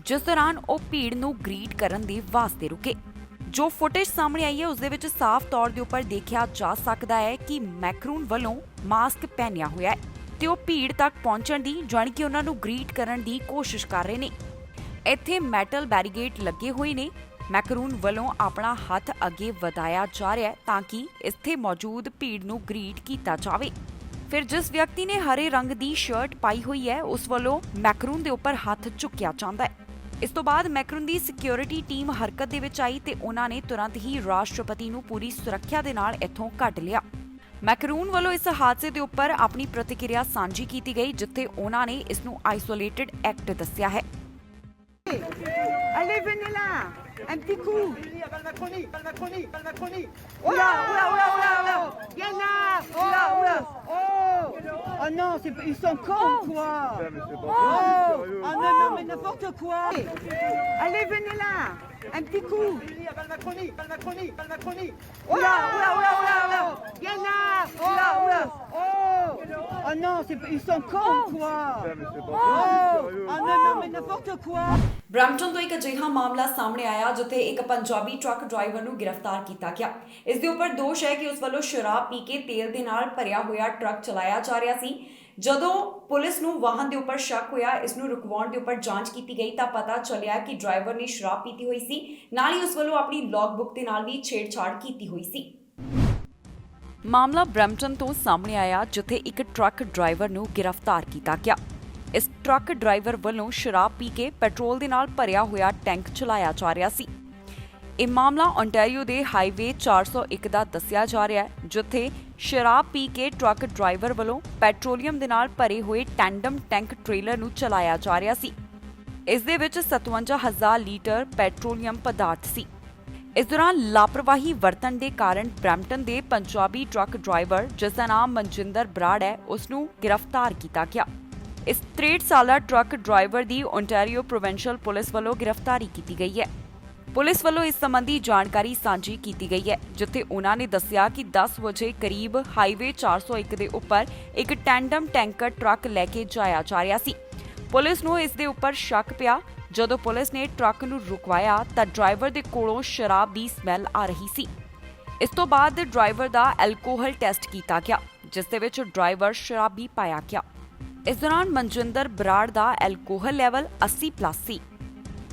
ਜਿਸ ਦੌਰਾਨ ਉਹ ਭੀੜ ਨੂੰ ਗ੍ਰੀਟ ਕਰਨ ਦੇ ਵਾਸਤੇ ਰੁਕੇ। ਜੋ ਫੁਟੇਜ ਸਾਹਮਣੇ ਆਈ ਹੈ ਉਸ ਦੇ ਵਿੱਚ ਸਾਫ਼ ਤੌਰ ਦੇ ਉੱਪਰ ਦੇਖਿਆ ਜਾ ਸਕਦਾ ਹੈ ਕਿ ਮੈਕਰੂਨ ਵੱਲੋਂ ਮਾਸਕ ਪਹਿਨਿਆ ਹੋਇਆ ਹੈ ਤੇ ਉਹ ਭੀੜ ਤੱਕ ਪਹੁੰਚਣ ਦੀ, ਜਾਣੀ ਕਿ ਉਹਨਾਂ ਨੂੰ ਗ੍ਰੀਟ ਕਰਨ ਦੀ ਕੋਸ਼ਿਸ਼ ਕਰ ਰਹੇ ਨੇ। ਇੱਥੇ ਮੈਟਲ ਬੈਰੀਗੇਡ ਲੱਗੇ ਹੋਏ ਨੇ। ਮੈਕਰੂਨ ਵੱਲੋਂ ਆਪਣਾ ਹੱਥ ਅੱਗੇ ਵਧਾਇਆ ਜਾ ਰਿਹਾ ਹੈ ਤਾਂ ਕਿ ਇੱਥੇ ਮੌਜੂਦ ਭੀੜ ਨੂੰ ਗ੍ਰੀਟ ਕੀਤਾ ਜਾਵੇ। ਫਿਰ ਜਿਸ ਵਿਅਕਤੀ ਨੇ ਹਰੇ ਰੰਗ ਦੀ ਸ਼ਰਟ ਪਾਈ ਹੋਈ ਹੈ ਉਸ ਵੱਲੋਂ ਮੈਕਰੂਨ ਦੇ ਉੱਪਰ ਹੱਥ ਚੁੱਕਿਆ ਜਾਂਦਾ ਹੈ। ਇਸ ਤੋਂ ਬਾਅਦ ਮੈਕਰੂਨ ਦੀ ਸਿਕਿਉਰਿਟੀ ਟੀਮ ਹਰਕਤ ਦੇ ਵਿੱਚ ਆਈ ਤੇ ਉਹਨਾਂ ਨੇ ਤੁਰੰਤ ਹੀ ਰਾਸ਼ਟਰਪਤੀ ਨੂੰ ਪੂਰੀ ਸੁਰੱਖਿਆ ਦੇ ਨਾਲ ਇੱਥੋਂ ਕੱਢ ਲਿਆ। ਮੈਕਰੂਨ ਵੱਲੋਂ ਇਸ ਹਾਦਸੇ ਦੇ ਉੱਪਰ ਆਪਣੀ ਪ੍ਰਤੀਕਿਰਿਆ ਸਾਂਝੀ ਕੀਤੀ ਗਈ, ਜਿੱਥੇ ਉਹਨਾਂ ਨੇ ਇਸ ਨੂੰ ਆਈਸੋਲੇਟਡ ਐਕਟ ਦੱਸਿਆ ਹੈ। Allez, venez là. Un petit coup. Macronie. Oh là, oh là, oh là, oh là, oh là. Viens là. Oh là, oh là. Oh. Oh non, ils sont cons, quoi. Oh. Oh non, non, mais n'importe quoi. Allez, venez là. Un petit coup. Macronie. Oh là, oh là, oh là, oh là, oh là. Viens là. Oh là, oh là. Oh. Oh non, ils sont cons, quoi. Oh. Oh non, non, mais n'importe quoi. Brampton ਤੋਂ ਇੱਕ ਅਜਿਹਾ ਮਾਮਲਾ ਸਾਹਮਣੇ ਆਇਆ ਜਿੱਥੇ ਇੱਕ Punjabi truck driver ਨੂੰ ਗ੍ਰਿਫਤਾਰ ਕੀਤਾ ਗਿਆ। ਇਸ ਦੇ ਉੱਪਰ ਦੋਸ਼ ਹੈ ਕਿ ਉਸ ਵੱਲੋਂ ਸ਼ਰਾਬ ਪੀ ਕੇ ਤੇਲ ਦੇ ਨਾਲ ਭਰਿਆ ਹੋਇਆ ਟਰੱਕ ਚਲਾਇਆ ਜਾ ਰਿਹਾ ਸੀ। ਜਦੋਂ ਪੁਲਿਸ ਨੂੰ ਵਾਹਨ ਦੇ ਉੱਪਰ ਸ਼ੱਕ ਹੋਇਆ, ਇਸ ਨੂੰ ਰੁਕਵਾਉਣ ਦੇ ਉੱਪਰ ਜਾਂਚ ਕੀਤੀ ਗਈ ਤਾਂ ਪਤਾ ਚੱਲਿਆ ਕਿ ਡਰਾਈਵਰ ਨੇ ਸ਼ਰਾਬ ਪੀਤੀ ਹੋਈ ਸੀ। ਨਾਲ ਹੀ ਉਸ ਵੱਲੋਂ ਆਪਣੀ ਲੌਗਬੁੱਕ ਦੇ ਨਾਲ ਵੀ ਛੇੜਛਾੜ ਕੀਤੀ ਹੋਈ ਸੀ। ਮਾਮਲਾ ਬ੍ਰੈਂਪਟਨ ਤੋਂ ਸਾਹਮਣੇ ਆਇਆ ਜਿੱਥੇ ਇੱਕ ਟਰੱਕ ਡਰਾਈਵਰ ਨੂੰ ਗ੍ਰਿਫਤਾਰ ਕੀਤਾ ਗਿਆ। ਇਸ ਟਰੱਕ ਡਰਾਈਵਰ ਵੱਲੋਂ ਸ਼ਰਾਬ ਪੀ ਕੇ ਪੈਟਰੋਲ ਦੇ ਨਾਲ ਭਰਿਆ ਹੋਇਆ ਟੈਂਕ ਚਲਾਇਆ ਜਾ ਰਿਹਾ ਸੀ। ਇਹ ਮਾਮਲਾ ਓਨਟਾਰੀਓ ਦੇ ਹਾਈਵੇ 401 ਦਾ ਦੱਸਿਆ ਜਾ ਰਿਹਾ ਹੈ, ਜਿੱਥੇ ਸ਼ਰਾਬ ਪੀ ਕੇ ਟਰੱਕ ਡਰਾਈਵਰ ਵੱਲੋਂ ਪੈਟਰੋਲੀਅਮ ਦੇ ਨਾਲ ਭਰੇ ਹੋਏ ਟੈਂਡਮ ਟੈਂਕ ਟ੍ਰੇਲਰ ਨੂੰ ਚਲਾਇਆ ਜਾ ਰਿਹਾ ਸੀ। ਇਸ ਦੇ ਵਿੱਚ 57,000 ਲੀਟਰ ਪੈਟਰੋਲੀਅਮ ਪਦਾਰਥ ਸੀ। ਇਸ ਦੌਰਾਨ ਲਾਪਰਵਾਹੀ ਵਰਤਣ ਦੇ ਕਾਰਨ ਬ੍ਰੈਂਪਟਨ ਦੇ ਪੰਜਾਬੀ ਟਰੱਕ ਡਰਾਈਵਰ, ਜਿਸ ਦਾ ਨਾਮ ਮਨਜਿੰਦਰ ਬਰਾੜ ਹੈ, ਉਸ ਨੂੰ ਗ੍ਰਿਫਤਾਰ ਕੀਤਾ ਗਿਆ। ਇਸ 63 ਸਾਲਾ ਟਰੱਕ ਡਰਾਈਵਰ ਦੀ ਓਨਟਾਰੀਓ ਪ੍ਰੋਵਿੰਸ਼ੀਅਲ ਪੁਲਿਸ ਵੱਲੋਂ ਗ੍ਰਿਫਤਾਰੀ ਕੀਤੀ ਗਈ ਹੈ। ਪੁਲਿਸ ਵੱਲੋਂ ਇਸ ਸੰਬੰਧੀ ਜਾਣਕਾਰੀ ਸਾਂਝੀ ਕੀਤੀ ਗਈ ਹੈ, ਜਿੱਥੇ ਉਹਨਾਂ ਨੇ ਦੱਸਿਆ ਕਿ 10 ਵਜੇ ਕਰੀਬ ਹਾਈਵੇ 401 ਦੇ ਉੱਪਰ ਇੱਕ ਟੈਂਡਮ ਟੈਂਕਰ ਟਰੱਕ ਲੈ ਕੇ ਜਾਇਆ ਜਾ ਰਿਹਾ ਸੀ। ਪੁਲਿਸ ਨੂੰ ਇਸ ਦੇ ਉੱਪਰ ਸ਼ੱਕ ਪਿਆ। ਜਦੋਂ ਪੁਲਿਸ ਨੇ ਟਰੱਕ ਨੂੰ ਰੁਕਵਾਇਆ ਤਾਂ ਡਰਾਈਵਰ ਦੇ ਕੋਲੋਂ ਸ਼ਰਾਬ ਦੀ ਸਮੈਲ ਆ ਰਹੀ ਸੀ। ਇਸ ਤੋਂ ਬਾਅਦ ਡਰਾਈਵਰ ਦਾ ਐਲਕੋਹਲ ਟੈਸਟ ਕੀਤਾ ਗਿਆ, ਜਿਸ ਦੇ ਵਿੱਚ ਡਰਾਈਵਰ ਸ਼ਰਾਬੀ ਪਾਇਆ ਗਿਆ। ਇਸ ਦੌਰਾਨ ਮਨਜਿੰਦਰ ਬਰਾੜ ਦਾ ਐਲਕੋਹਲ ਲੈਵਲ 80+ ਸੀ।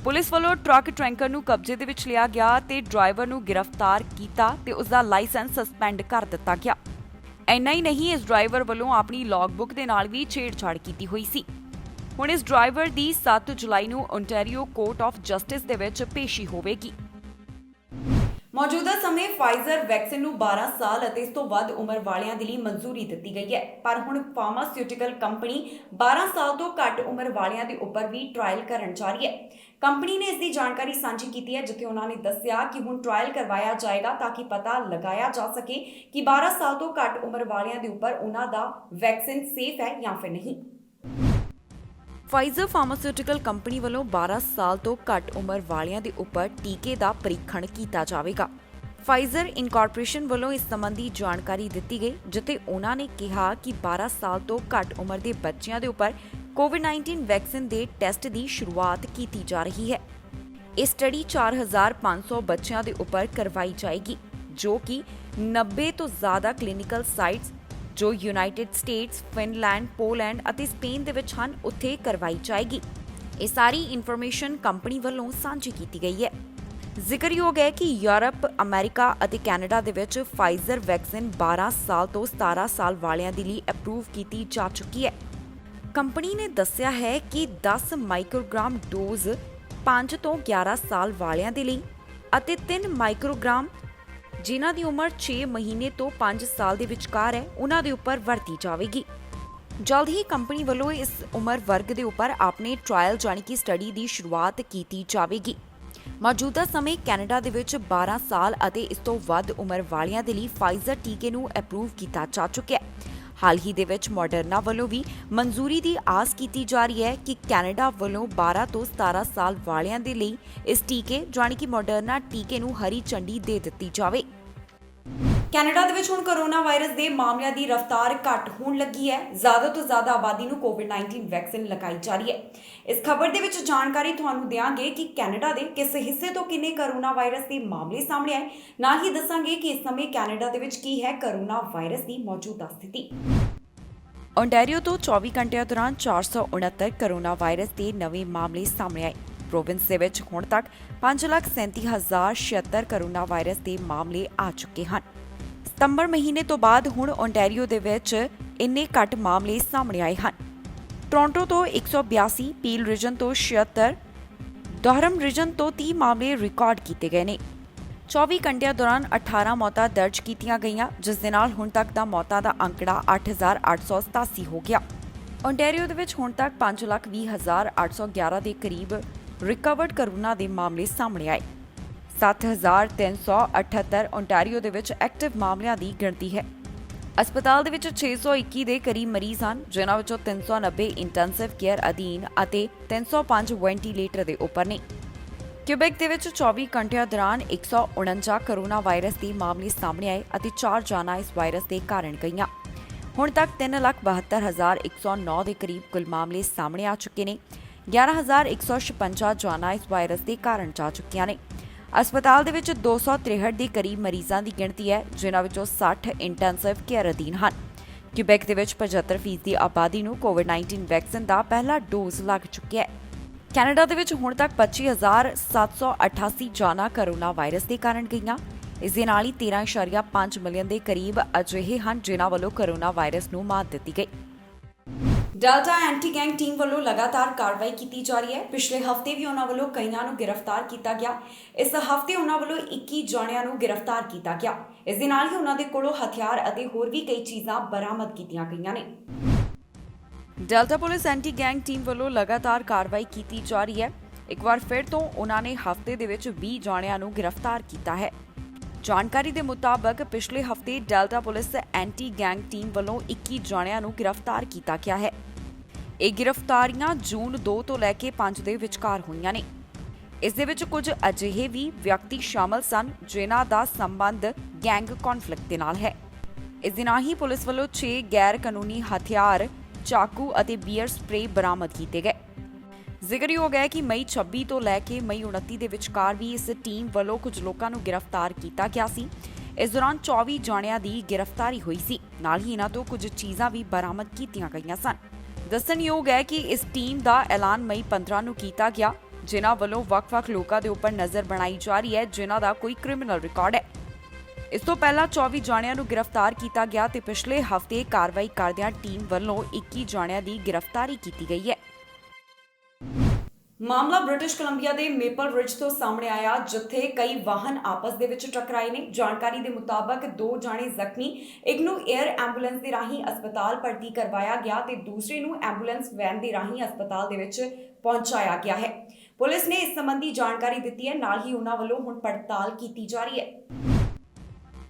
ਪੁਲਿਸ ਵੱਲੋਂ ਟਰੱਕ ਟੈਂਕਰ ਨੂੰ ਕਬਜ਼ੇ ਦੇ ਵਿੱਚ ਲਿਆ ਗਿਆ ਤੇ ਡਰਾਈਵਰ ਨੂੰ ਗ੍ਰਿਫਤਾਰ ਕੀਤਾ ਤੇ ਉਸ ਦਾ ਲਾਇਸੈਂਸ ਸਸਪੈਂਡ ਕਰ ਦਿੱਤਾ ਗਿਆ। ਇੰਨਾ ਹੀ ਨਹੀਂ, ਇਸ ਡਰਾਈਵਰ ਵੱਲੋਂ ਆਪਣੀ ਲੌਗਬੁੱਕ ਦੇ ਨਾਲ ਵੀ ਛੇੜਛਾੜ ਕੀਤੀ ਹੋਈ ਸੀ। ਹੁਣ ਇਸ ਡਰਾਈਵਰ ਦੀ 7 ਜੁਲਾਈ ਨੂੰ ਓਨਟਾਰੀਓ ਕੋਰਟ ਆਫ ਜਸਟਿਸ ਦੇ ਵਿੱਚ ਪੇਸ਼ੀ ਹੋਵੇਗੀ। ਮੌਜੂਦਾ ਸਮੇਂ ਫਾਈਜ਼ਰ ਵੈਕਸੀਨ ਨੂੰ 12 ਸਾਲ ਅਤੇ ਇਸ ਤੋਂ ਵੱਧ ਉਮਰ ਵਾਲਿਆਂ ਦੇ ਲਈ ਮਨਜ਼ੂਰੀ ਦਿੱਤੀ ਗਈ ਹੈ, ਪਰ ਹੁਣ ਫਾਰਮਾਸਿਊਟੀਕਲ ਕੰਪਨੀ 12 ਸਾਲ ਤੋਂ ਘੱਟ ਉਮਰ ਵਾਲਿਆਂ ਦੇ ਉੱਪਰ ਵੀ ਟ੍ਰਾਇਲ ਕਰਨ ਜਾ ਰਹੀ ਹੈ। ਕੰਪਨੀ ਨੇ ਇਸ ਦੀ ਜਾਣਕਾਰੀ ਸਾਂਝੀ ਕੀਤੀ ਹੈ, ਜਿੱਥੇ ਉਹਨਾਂ ਨੇ ਦੱਸਿਆ ਕਿ ਹੁਣ ਟ੍ਰਾਇਲ ਕਰਵਾਇਆ ਜਾਏਗਾ ਤਾਂ ਕਿ ਪਤਾ ਲਗਾਇਆ ਜਾ ਸਕੇ ਕਿ 12 ਸਾਲ ਤੋਂ ਘੱਟ ਉਮਰ ਵਾਲਿਆਂ ਦੇ ਉੱਪਰ ਉਹਨਾਂ ਦਾ ਵੈਕਸੀਨ ਸੇਫ ਹੈ ਜਾਂ ਫਿਰ ਨਹੀਂ। ਫਾਈਜ਼ਰ ਫਾਰਮਾਸਿਊਟੀਕਲ ਕੰਪਨੀ ਵੱਲੋਂ 12 ਸਾਲ ਤੋਂ ਘੱਟ ਉਮਰ ਵਾਲਿਆਂ ਦੇ ਉੱਪਰ ਟੀਕੇ ਦਾ ਪਰੀਖਣ ਕੀਤਾ ਜਾਵੇਗਾ। ਫਾਈਜ਼ਰ ਇਨਕਾਰਪੋਰੇਸ਼ਨ ਵੱਲੋਂ ਇਸ ਸੰਬੰਧੀ ਜਾਣਕਾਰੀ ਦਿੱਤੀ ਗਈ, ਜਿੱਥੇ ਉਹਨਾਂ ਨੇ ਕਿਹਾ ਕਿ 12 ਸਾਲ ਤੋਂ ਘੱਟ ਉਮਰ ਦੇ ਬੱਚਿਆਂ ਦੇ ਉੱਪਰ ਕੋਵਿਡ-19 ਵੈਕਸੀਨ ਦੇ ਟੈਸਟ ਦੀ ਸ਼ੁਰੂਆਤ ਕੀਤੀ ਜਾ ਰਹੀ ਹੈ। ਇਹ ਸਟੱਡੀ 4500 ਬੱਚਿਆਂ ਦੇ ਉੱਪਰ ਕਰਵਾਈ ਜਾਏਗੀ, ਜੋ ਕਿ 90 ਤੋਂ ਜ਼ਿਆਦਾ ਕਲੀਨਿਕਲ ਸਾਈਟਸ ਜੋ ਯੂਨਾਈਟਿਡ ਸਟੇਟਸ, ਫਿਨਲੈਂਡ, ਪੋਲੈਂਡ ਅਤੇ ਸਪੇਨ ਦੇ ਵਿੱਚ ਹਨ, ਉੱਥੇ ਕਰਵਾਈ ਜਾਏਗੀ। ਇਹ ਸਾਰੀ ਇਨਫੋਰਮੇਸ਼ਨ ਕੰਪਨੀ ਵੱਲੋਂ ਸਾਂਝੀ ਕੀਤੀ ਗਈ ਹੈ। ਜ਼ਿਕਰਯੋਗ ਹੈ ਕਿ ਯੂਰਪ, ਅਮਰੀਕਾ ਅਤੇ ਕੈਨੇਡਾ ਦੇ ਵਿੱਚ ਫਾਈਜ਼ਰ ਵੈਕਸੀਨ 12 ਸਾਲ ਤੋਂ 17 ਸਾਲ ਵਾਲਿਆਂ ਦੇ ਲਈ ਅਪਰੂਵ ਕੀਤੀ ਜਾ ਚੁੱਕੀ ਹੈ। ਕੰਪਨੀ ਨੇ ਦੱਸਿਆ ਹੈ ਕਿ 10 ਮਾਈਕਰੋਗ੍ਰਾਮ ਡੋਜ਼ 5 ਤੋਂ 11 ਸਾਲ ਵਾਲਿਆਂ ਦੇ ਲਈ ਅਤੇ 3 ਮਾਈਕਰੋਗ੍ਰਾਮ ਜਿਨ੍ਹਾਂ ਦੀ ਉਮਰ 6 ਮਹੀਨੇ ਤੋਂ 5 ਸਾਲ ਦੇ ਵਿਚਕਾਰ ਹੈ, ਉਹਨਾਂ ਦੇ ਉੱਪਰ ਵਰਤੀ ਜਾਵੇਗੀ। ਜਲਦ ਹੀ ਕੰਪਨੀ ਵੱਲੋਂ ਇਸ ਉਮਰ ਵਰਗ ਦੇ ਉੱਪਰ ਆਪਣੇ ਟ੍ਰਾਇਲ ਜਾਣੀ ਕਿ ਸਟੱਡੀ ਦੀ ਸ਼ੁਰੂਆਤ ਕੀਤੀ ਜਾਵੇਗੀ। ਮੌਜੂਦਾ ਸਮੇਂ ਕੈਨੇਡਾ ਦੇ ਵਿੱਚ 12 ਸਾਲ ਅਤੇ ਇਸ ਤੋਂ ਵੱਧ ਉਮਰ ਵਾਲਿਆਂ ਦੇ ਲਈ ਫਾਈਜ਼ਰ ਟੀਕੇ ਨੂੰ ਅਪਰੂਵ ਕੀਤਾ ਜਾ ਚੁੱਕਿਆ ਹੈ। ਹਾਲ ਹੀ ਦੇ ਵਿੱਚ ਮਾਡਰਨਾ ਵੱਲੋਂ ਵੀ ਮਨਜ਼ੂਰੀ ਦੀ ਆਸ ਕੀਤੀ ਜਾ ਰਹੀ ਹੈ ਕਿ ਕੈਨੇਡਾ ਵੱਲੋਂ 12 ਤੋਂ 17 ਸਾਲ ਵਾਲਿਆਂ ਦੇ ਲਈ ਇਸ ਟੀਕੇ ਜਾਣੀ ਕਿ ਮਾਡਰਨਾ ਟੀਕੇ ਨੂੰ ਹਰੀ ਝੰਡੀ ਦੇ ਦਿੱਤੀ ਜਾਵੇ। ਕੈਨੇਡਾ ਦੇ ਵਿੱਚ ਹੁਣ ਕੋਰੋਨਾ ਵਾਇਰਸ ਦੇ ਮਾਮਲਿਆਂ ਦੀ ਰਫ਼ਤਾਰ ਘੱਟ ਹੋਣ ਲੱਗੀ ਹੈ। ਜ਼ਿਆਦਾ ਤੋਂ ਜ਼ਿਆਦਾ ਆਬਾਦੀ ਨੂੰ ਕੋਵਿਡ-19 ਵੈਕਸੀਨ ਲਗਾਈ ਜਾ ਰਹੀ ਹੈ। ਇਸ ਖਬਰ ਦੇ ਵਿੱਚ ਜਾਣਕਾਰੀ ਤੁਹਾਨੂੰ ਦਿਆਂਗੇ ਕਿ ਕੈਨੇਡਾ ਦੇ ਕਿਸ ਹਿੱਸੇ ਤੋਂ ਕਿੰਨੇ ਕੋਰੋਨਾ ਵਾਇਰਸ ਦੇ ਮਾਮਲੇ ਸਾਹਮਣੇ ਆਏ, ਨਾਲ ਹੀ ਦੱਸਾਂਗੇ ਕਿ ਇਸ ਸਮੇਂ ਕੈਨੇਡਾ ਦੇ ਵਿੱਚ ਕੀ ਹੈ ਕੋਰੋਨਾ ਵਾਇਰਸ ਦੀ ਮੌਜੂਦਾ ਸਥਿਤੀ। ਓਨਟਾਰੀਓ ਤੋਂ 24 ਘੰਟਿਆਂ ਦੌਰਾਨ 469 ਕੋਰੋਨਾ ਵਾਇਰਸ ਦੇ ਨਵੇਂ ਮਾਮਲੇ ਸਾਹਮਣੇ ਆਏ। ਪ੍ਰੋਵਿੰਸ ਦੇ ਵਿੱਚ ਹੁਣ ਤੱਕ 5,37,076 ਕੋਰੋਨਾ ਵਾਇਰਸ ਦੇ ਮਾਮਲੇ ਆ ਚੁੱਕੇ ਹਨ। ਸਤੰਬਰ ਮਹੀਨੇ ਤੋਂ ਬਾਅਦ ਹੁਣ ਓਨਟਾਰੀਓ ਦੇ ਵਿੱਚ ਇੰਨੇ ਘੱਟ ਮਾਮਲੇ ਸਾਹਮਣੇ ਆਏ ਹਨ। ਟੋਰਾਂਟੋ ਤੋਂ 182, ਪੀਲ ਰੀਜਨ ਤੋਂ 76, ਡੋਹਰਮ ਰੀਜਨ ਤੋਂ 30 ਮਾਮਲੇ ਰਿਕਾਰਡ ਕੀਤੇ ਗਏ ਨੇ। 24 ਘੰਟਿਆਂ ਦੌਰਾਨ 18 ਮੌਤਾਂ ਦਰਜ ਕੀਤੀਆਂ ਗਈਆਂ, ਜਿਸ ਦੇ ਨਾਲ ਹੁਣ ਤੱਕ ਦਾ ਮੌਤਾਂ ਦਾ ਅੰਕੜਾ 8,887 ਹੋ ਗਿਆ। ਓਨਟਾਰੀਓ ਦੇ ਵਿੱਚ ਹੁਣ ਤੱਕ 5,20,811 ਦੇ ਕਰੀਬ ਰਿਕਵਰਡ ਕੋਰੋਨਾ ਦੇ ਮਾਮਲੇ ਸਾਹਮਣੇ ਆਏ। 7,378 ਓਨਟਾਰੀਓ ਦੇ ਵਿੱਚ ਐਕਟਿਵ ਮਾਮਲਿਆਂ ਦੀ ਗਿਣਤੀ ਹੈ। ਹਸਪਤਾਲ ਦੇ ਵਿੱਚ 621 ਦੇ ਕਰੀਬ ਮਰੀਜ਼ ਹਨ, ਜਿਨ੍ਹਾਂ ਵਿੱਚੋਂ 390 ਇੰਟੈਂਸਿਵ ਕੇਅਰ ਅਧੀਨ ਅਤੇ 305 ਵੈਂਟੀਲੇਟਰ ਦੇ ਉੱਪਰ ਨੇ। ਕਿਊਬੈਕ ਦੇ ਵਿੱਚ 24 ਘੰਟਿਆਂ ਦੌਰਾਨ 149 ਕੋਰੋਨਾ ਵਾਇਰਸ ਦੇ ਮਾਮਲੇ ਸਾਹਮਣੇ ਆਏ ਅਤੇ 4 ਜਾਨਾਂ ਇਸ ਵਾਇਰਸ ਦੇ ਕਾਰਨ ਗਈਆਂ। ਹੁਣ ਤੱਕ 3,72,109 ਦੇ ਕਰੀਬ ਕੁੱਲ ਮਾਮਲੇ ਸਾਹਮਣੇ ਆ ਚੁੱਕੇ ਨੇ। 11,156 ਜਾਨਾਂ ਇਸ ਵਾਇਰਸ ਦੇ ਕਾਰਨ ਜਾ ਚੁੱਕੀਆਂ ਨੇ। ਹਸਪਤਾਲ ਦੇ ਵਿੱਚ 263 ਦੇ ਕਰੀਬ ਮਰੀਜ਼ਾਂ ਦੀ ਗਿਣਤੀ ਹੈ, ਜਿਨ੍ਹਾਂ ਵਿੱਚੋਂ 60 ਇੰਟੈਂਸਿਵ ਕੇਅਰ ਅਧੀਨ ਹਨ। ਕਿਊਬੈਕ ਦੇ ਵਿੱਚ 75% ਦੀ ਆਬਾਦੀ ਨੂੰ ਕੋਵਿਡ-19 ਵੈਕਸੀਨ ਦਾ ਪਹਿਲਾ ਡੋਜ਼ ਲੱਗ ਚੁੱਕਿਆ ਹੈ। ਕੈਨੇਡਾ ਦੇ ਵਿੱਚ ਹੁਣ ਤੱਕ 25,788 ਜਾਨਾਂ ਕੋਰੋਨਾ ਵਾਇਰਸ ਦੇ ਕਾਰਨ ਗਈਆਂ। ਇਸ ਦੇ ਨਾਲ ਹੀ 13.5 ਮਿਲੀਅਨ ਦੇ ਕਰੀਬ ਅਜਿਹੇ ਹਨ ਜਿਨ੍ਹਾਂ ਵੱਲੋਂ ਕੋਰੋਨਾ ਵਾਇਰਸ ਨੂੰ ਮਾਤ ਦਿੱਤੀ ਗਈ। ਡੈਲਟਾ ਐਂਟੀ ਗੈਂਗ ਟੀਮ ਵੱਲੋਂ ਲਗਾਤਾਰ ਕਾਰਵਾਈ ਕੀਤੀ ਜਾ ਰਹੀ ਹੈ। ਪਿਛਲੇ ਹਫ਼ਤੇ ਵੀ ਉਹਨਾਂ ਵੱਲੋਂ ਕਈਆਂ ਨੂੰ ਗ੍ਰਿਫਤਾਰ ਕੀਤਾ ਗਿਆ। ਇਸ ਹਫ਼ਤੇ ਉਹਨਾਂ ਵੱਲੋਂ 21 ਜਣਿਆਂ ਨੂੰ ਗ੍ਰਿਫਤਾਰ ਕੀਤਾ ਗਿਆ। ਇਸ ਦੇ ਨਾਲ ਹੀ ਉਹਨਾਂ ਦੇ ਕੋਲੋਂ ਹਥਿਆਰ ਅਤੇ ਹੋਰ ਵੀ ਕਈ ਚੀਜ਼ਾਂ ਬਰਾਮਦ ਕੀਤੀਆਂ ਗਈਆਂ ਨੇ। Delta police anti gang team ਵੱਲੋਂ ਲਗਾਤਾਰ ਕਾਰਵਾਈ ਕੀਤੀ ਜਾ ਰਹੀ ਹੈ। ਇੱਕ ਵਾਰ ਫਿਰ ਤੋਂ ਉਹਨਾਂ ਨੇ ਹਫ਼ਤੇ ਦੇ ਵਿੱਚ 20 ਜਣਿਆਂ ਨੂੰ ਗ੍ਰਿਫਤਾਰ ਕੀਤਾ ਹੈ। ਜਾਣਕਾਰੀ ਦੇ ਮੁਤਾਬਕ ਪਿਛਲੇ ਹਫ਼ਤੇ delta police anti gang team ਵੱਲੋਂ 21 ਜਣਿਆਂ ਨੂੰ ਗ੍ਰਿਫਤਾਰ ਕੀਤਾ ਗਿਆ ਹੈ। ਇਹ ਗ੍ਰਿਫਤਾਰੀਆਂ ਜੂਨ 2 ਤੋਂ ਲੈ ਕੇ 5 ਦੇ ਵਿਚਕਾਰ ਹੋਈਆਂ ਨੇ। ਇਸ ਦੇ ਵਿੱਚ ਕੁਝ ਅਜਿਹੇ ਵੀ ਵਿਅਕਤੀ ਸ਼ਾਮਲ ਸਨ ਜਿਨ੍ਹਾਂ ਦਾ ਸੰਬੰਧ ਗੈਂਗ ਕੌਨਫਲਿਕਟ ਦੇ ਨਾਲ ਹੈ। ਇਸ ਦੇ ਨਾਲ ਹੀ ਪੁਲਿਸ ਵੱਲੋਂ 6 ਗੈਰ ਕਾਨੂੰਨੀ ਹਥਿਆਰ, ਚਾਕੂ ਅਤੇ ਬੀਅਰ ਸਪਰੇ ਬਰਾਮਦ ਕੀਤੇ ਗਏ। ਜ਼ਿਕਰਯੋਗ ਹੈ ਕਿ ਮਈ 26 ਤੋਂ ਲੈ ਕੇ ਮਈ 29 ਦੇ ਵਿਚਕਾਰ ਵੀ ਇਸ ਟੀਮ ਵੱਲੋਂ ਕੁਝ ਲੋਕਾਂ ਨੂੰ ਗ੍ਰਿਫਤਾਰ ਕੀਤਾ ਗਿਆ ਸੀ। ਇਸ ਦੌਰਾਨ 24 ਜਣਿਆਂ ਦੀ ਗ੍ਰਿਫਤਾਰੀ ਹੋਈ ਸੀ। ਨਾਲ ਹੀ ਇਹਨਾਂ ਤੋਂ ਕੁਝ ਚੀਜ਼ਾਂ ਵੀ ਬਰਾਮਦ ਕੀਤੀਆਂ ਗਈਆਂ ਸਨ। ਦੱਸਣਯੋਗ ਹੈ ਕਿ ਇਸ ਟੀਮ ਦਾ ਐਲਾਨ ਮਈ 15 ਨੂੰ ਕੀਤਾ ਗਿਆ, ਜਿਨ੍ਹਾਂ ਵੱਲੋਂ ਵੱਖ-ਵੱਖ ਲੋਕਾਂ ਦੇ ਉੱਪਰ ਨਜ਼ਰ ਬਣਾਈ ਜਾ ਰਹੀ ਹੈ ਜਿਨ੍ਹਾਂ ਦਾ ਕੋਈ ਕ੍ਰਿਮੀਨਲ ਰਿਕਾਰਡ ਹੈ। ਇਸ ਤੋਂ ਪਹਿਲਾਂ 24 ਜਣਿਆਂ ਨੂੰ ਗ੍ਰਿਫਤਾਰ ਕੀਤਾ ਗਿਆ ਤੇ ਪਿਛਲੇ ਹਫ਼ਤੇ ਕਾਰਵਾਈ ਕਰਦਿਆਂ ਟੀਮ ਵੱਲੋਂ 21 ਜਣਿਆਂ ਦੀ ਗ੍ਰਿਫਤਾਰੀ ਕੀਤੀ ਗਈ ਹੈ। ਮਾਮਲਾ ਬ੍ਰਿਟਿਸ਼ ਕੋਲੰਬੀਆ ਦੇ ਮੇਪਲ ਰਿਜ ਤੋਂ ਸਾਹਮਣੇ ਆਇਆ, ਜਿੱਥੇ ਕਈ ਵਾਹਨ ਆਪਸ ਦੇ ਵਿੱਚ ਟਕਰਾਏ ਨੇ। ਜਾਣਕਾਰੀ ਦੇ ਮੁਤਾਬਕ 2 ਜਾਣੇ ਜ਼ਖਮੀ, ਇੱਕ ਨੂੰ 에ਅਰ ਐਂਬੂਲੈਂਸ ਦੇ ਰਾਹੀਂ ਹਸਪਤਾਲ ਭਰਤੀ ਕਰਵਾਇਆ ਗਿਆ ਤੇ ਦੂਸਰੇ ਨੂੰ ਐਂਬੂਲੈਂਸ ਵੈਨ ਦੇ ਰਾਹੀਂ ਹਸਪਤਾਲ ਦੇ ਵਿੱਚ ਪਹੁੰਚਾਇਆ ਗਿਆ ਹੈ। ਪੁਲਿਸ ਨੇ ਇਸ ਸੰਬੰਧੀ ਜਾਣਕਾਰੀ ਦਿੱਤੀ ਹੈ, ਨਾਲ ਹੀ ਉਹਨਾਂ ਵੱਲੋਂ ਹੁਣ ਪੜਤਾਲ ਕੀਤੀ ਜਾ ਰਹੀ ਹੈ।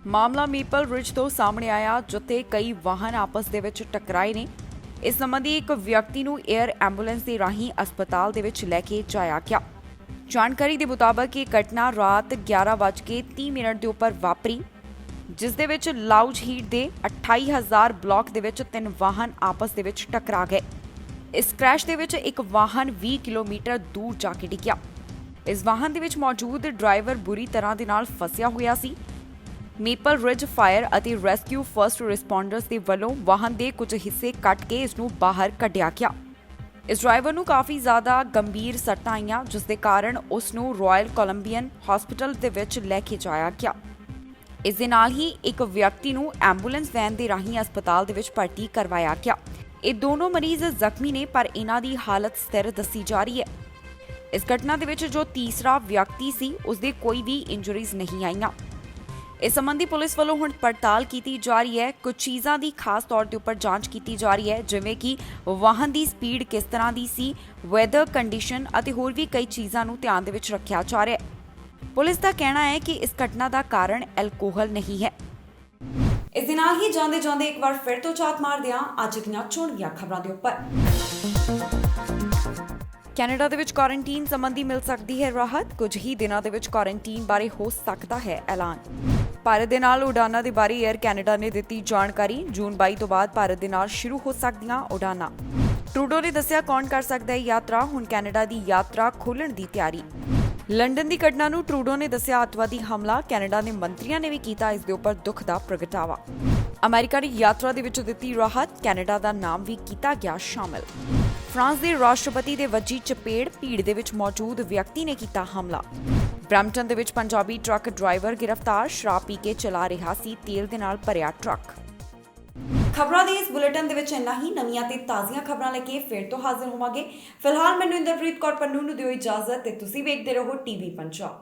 ਮਾਮਲਾ ਮੇਪਲ ਰਿਜ ਤੋਂ ਸਾਹਮਣੇ ਆਇਆ, ਜਿੱਥੇ ਕਈ ਵਾਹਨ ਆਪਸ ਦੇ ਵਿੱਚ ਟਕਰਾਏ ਨੇ। ਇਸ ਸੰਬੰਧੀ ਇੱਕ ਵਿਅਕਤੀ ਨੂੰ 에ਅਰ ਐਂਬੂਲੈਂਸ ਦੇ ਰਾਹੀਂ ਹਸਪਤਾਲ ਦੇ ਵਿੱਚ ਲੈ ਕੇ ਜਾਇਆ ਗਿਆ। ਜਾਣਕਾਰੀ ਦੇ ਮੁਤਾਬਕ ਇਹ ਘਟਨਾ ਰਾਤ 11:30 ਦੇ ਉੱਪਰ ਵਾਪਰੀ, ਜਿਸ ਦੇ ਵਿੱਚ ਲਾਊਜ ਹੀਟ ਦੇ 28000 ਬਲਾਕ ਦੇ ਵਿੱਚ 3 ਵਾਹਨ ਆਪਸ ਦੇ ਵਿੱਚ ਟਕਰਾ ਗਏ। ਇਸ ਕ੍ਰੈਸ਼ ਦੇ ਵਿੱਚ ਇੱਕ ਵਾਹਨ 20 ਕਿਲੋਮੀਟਰ ਦੂਰ ਜਾ ਕੇ ਡਿੱਗਿਆ। ਇਸ ਵਾਹਨ ਦੇ ਵਿੱਚ ਮੌਜੂਦ ਡਰਾਈਵਰ ਬੁਰੀ ਤਰ੍ਹਾਂ ਦੇ ਨਾਲ ਫਸਿਆ ਹੋਇਆ ਸੀ। ਮੇਪਲ ਰਿਜ ਫਾਇਰ ਅਤੇ ਰੈਸਕਿਊ ਫਰਸਟ ਰਿਸਪੌਂਡਰਸ ਦੇ ਵੱਲੋਂ ਵਾਹਨ ਦੇ ਕੁਝ ਹਿੱਸੇ ਕੱਟ ਕੇ ਇਸ ਨੂੰ ਬਾਹਰ ਕੱਢਿਆ ਗਿਆ। ਇਸ ਡਰਾਈਵਰ ਨੂੰ ਕਾਫੀ ਜ਼ਿਆਦਾ ਗੰਭੀਰ ਸੱਟਾਂ ਆਈਆਂ, ਜਿਸ ਦੇ ਕਾਰਨ ਉਸ ਨੂੰ ਰਾਇਲ ਕੋਲੰਬੀਅਨ ਹਸਪੀਟਲ ਦੇ ਵਿੱਚ ਲੈ ਕੇ ਜਾਇਆ ਗਿਆ। ਇਸ ਦੇ ਨਾਲ ਹੀ ਇੱਕ ਵਿਅਕਤੀ ਨੂੰ ਐਂਬੂਲੈਂਸ ਵੈਨ ਦੇ ਰਾਹੀਂ ਹਸਪਤਾਲ ਦੇ ਵਿੱਚ ਭਰਤੀ ਕਰਵਾਇਆ ਗਿਆ। ਇਹ ਦੋਨੋਂ ਮਰੀਜ਼ ਜ਼ਖਮੀ ਨੇ, ਪਰ ਇਹਨਾਂ ਦੀ ਹਾਲਤ ਸਥਿਰ ਦੱਸੀ ਜਾ ਰਹੀ ਹੈ। ਇਸ ਘਟਨਾ ਦੇ ਵਿੱਚ ਜੋ ਤੀਸਰਾ ਵਿਅਕਤੀ ਸੀ, ਉਸ ਦੇ ਕੋਈ ਵੀ ਇੰਜਰੀਜ਼ ਨਹੀਂ ਆਈਆਂ। ਇਸ ਸੰਬੰਧੀ ਪੁਲਿਸ ਵੱਲੋਂ ਹੁਣ ਪੜਤਾਲ ਕੀਤੀ ਜਾ ਰਹੀ ਹੈ। ਕੁਝ ਚੀਜ਼ਾਂ ਦੀ ਖਾਸ ਤੌਰ ਤੇ ਉੱਪਰ ਜਾਂਚ ਕੀਤੀ ਜਾ ਰਹੀ ਹੈ, ਜਿਵੇਂ ਕਿ ਵਾਹਨ ਦੀ ਸਪੀਡ ਕਿਸ ਤਰ੍ਹਾਂ ਦੀ ਸੀ, ਵੈਦਰ ਕੰਡੀਸ਼ਨ ਅਤੇ ਹੋਰ ਵੀ ਕਈ ਚੀਜ਼ਾਂ ਨੂੰ ਧਿਆਨ ਦੇ ਵਿੱਚ ਰੱਖਿਆ ਜਾ ਰਿਹਾ ਹੈ। ਪੁਲਿਸ ਦਾ ਕਹਿਣਾ ਹੈ ਕਿ ਇਸ ਘਟਨਾ ਦਾ ਕਾਰਨ ਐਲਕੋਹਲ ਨਹੀਂ ਹੈ। ਇਸ ਦੇ ਨਾਲ ਹੀ ਜਾਂਦੇ ਇੱਕ ਵਾਰ ਫਿਰ ਤੋਂ ਝਾਤ ਮਾਰਦੇ ਹਾਂ ਅੱਜ ਦੀਆਂ ਚੋਣਵੀਆਂ ਖਬਰਾਂ ਦੇ ਉੱਪਰ। ਕੈਨੇਡਾ ਦੇ ਵਿੱਚ ਕੁਆਰੰਟੀਨ ਸੰਬੰਧੀ ਮਿਲ ਸਕਦੀ ਹੈ ਰਾਹਤ। ਕੁਝ ਹੀ ਦਿਨਾਂ ਦੇ ਵਿੱਚ ਕੁਆਰੰਟੀਨ ਬਾਰੇ ਹੋ ਸਕਦਾ ਹੈ ਐਲਾਨ। ਭਾਰਤ ਦੇ ਨਾਲ ਉਡਾਨਾਂ ਦੇ ਬਾਰੇ 에ਅਰ ਕੈਨੇਡਾ ਨੇ ਦਿੱਤੀ ਜਾਣਕਾਰੀ। ਜੂਨ 22 ਤੋਂ ਬਾਅਦ ਭਾਰਤ ਦੇ ਨਾਲ ਸ਼ੁਰੂ ਹੋ ਸਕਦੀਆਂ ਉਡਾਨਾਂ। ਟਰੂਡੋ ਨੇ ਦੱਸਿਆ ਕੌਣ ਕਰ ਸਕਦਾ ਹੈ ਯਾਤਰਾ। ਹੁਣ ਕੈਨੇਡਾ ਦੀ ਯਾਤਰਾ ਖੋਲ੍ਹਣ ਦੀ ਤਿਆਰੀ। ਲੰਡਨ ਦੀ ਘਟਨਾ ਨੂੰ ਟਰੂਡੋ ਨੇ ਦੱਸਿਆ ਅੱਤਵਾਦੀ ਹਮਲਾ। ਕੈਨੇਡਾ ਦੇ ਮੰਤਰੀਆਂ ਨੇ ਵੀ ਕੀਤਾ ਇਸ ਦੇ ਉੱਪਰ ਦੁੱਖ ਦਾ ਪ੍ਰਗਟਾਵਾ। ਅਮਰੀਕਾ ਨੇ ਯਾਤਰਾ ਦੇ ਵਿੱਚ ਦਿੱਤੀ ਰਾਹਤ। ਕੈਨੇਡਾ ਦਾ ਨਾਮ ਵੀ ਕੀਤਾ ਗਿਆ ਸ਼ਾਮਲ। ਫਰਾਂਸ ਦੇ ਰਾਸ਼ਟਰਪਤੀ ਦੇ ਵੱਜੀ ਚਪੇੜ। ਭੀੜ ਦੇ ਵਿੱਚ ਮੌਜੂਦ ਵਿਅਕਤੀ ਨੇ ਕੀਤਾ ਹਮਲਾ। ਬਰੈਂਪਟਨ ਦੇ ਵਿੱਚ ਪੰਜਾਬੀ ਟਰੱਕ ਡਰਾਈਵਰ ਗ੍ਰਿਫਤਾਰ। ਸ਼ਰਾਬ ਪੀ ਕੇ ਚਲਾ ਰਿਹਾ ਸੀ ਤੇਲ ਦੇ ਨਾਲ ਭਰਿਆ ਟਰੱਕ। ਖਬਰਾਂ ਦੇ ਇਸ ਬੁਲੇਟਿਨ ਦੇ ਵਿੱਚ ਇੰਨਾ ਹੀ। ਨਵੀਆਂ ਤੇ ਤਾਜ਼ੀਆਂ ਖਬਰਾਂ ਲੈ ਕੇ ਫਿਰ ਤੋਂ ਹਾਜ਼ਰ ਹੋਵਾਂਗੇ। ਫਿਲਹਾਲ ਮੈਨੂੰ ਇੰਦਰਪ੍ਰੀਤ ਕੌਰ ਪੰਨੂ ਨੂੰ ਦਿਓ ਇਜਾਜ਼ਤ ਤੇ ਤੁਸੀਂ ਵੇਖਦੇ ਰਹੋ ਟੀਵੀ ਪੰਜਾਬ।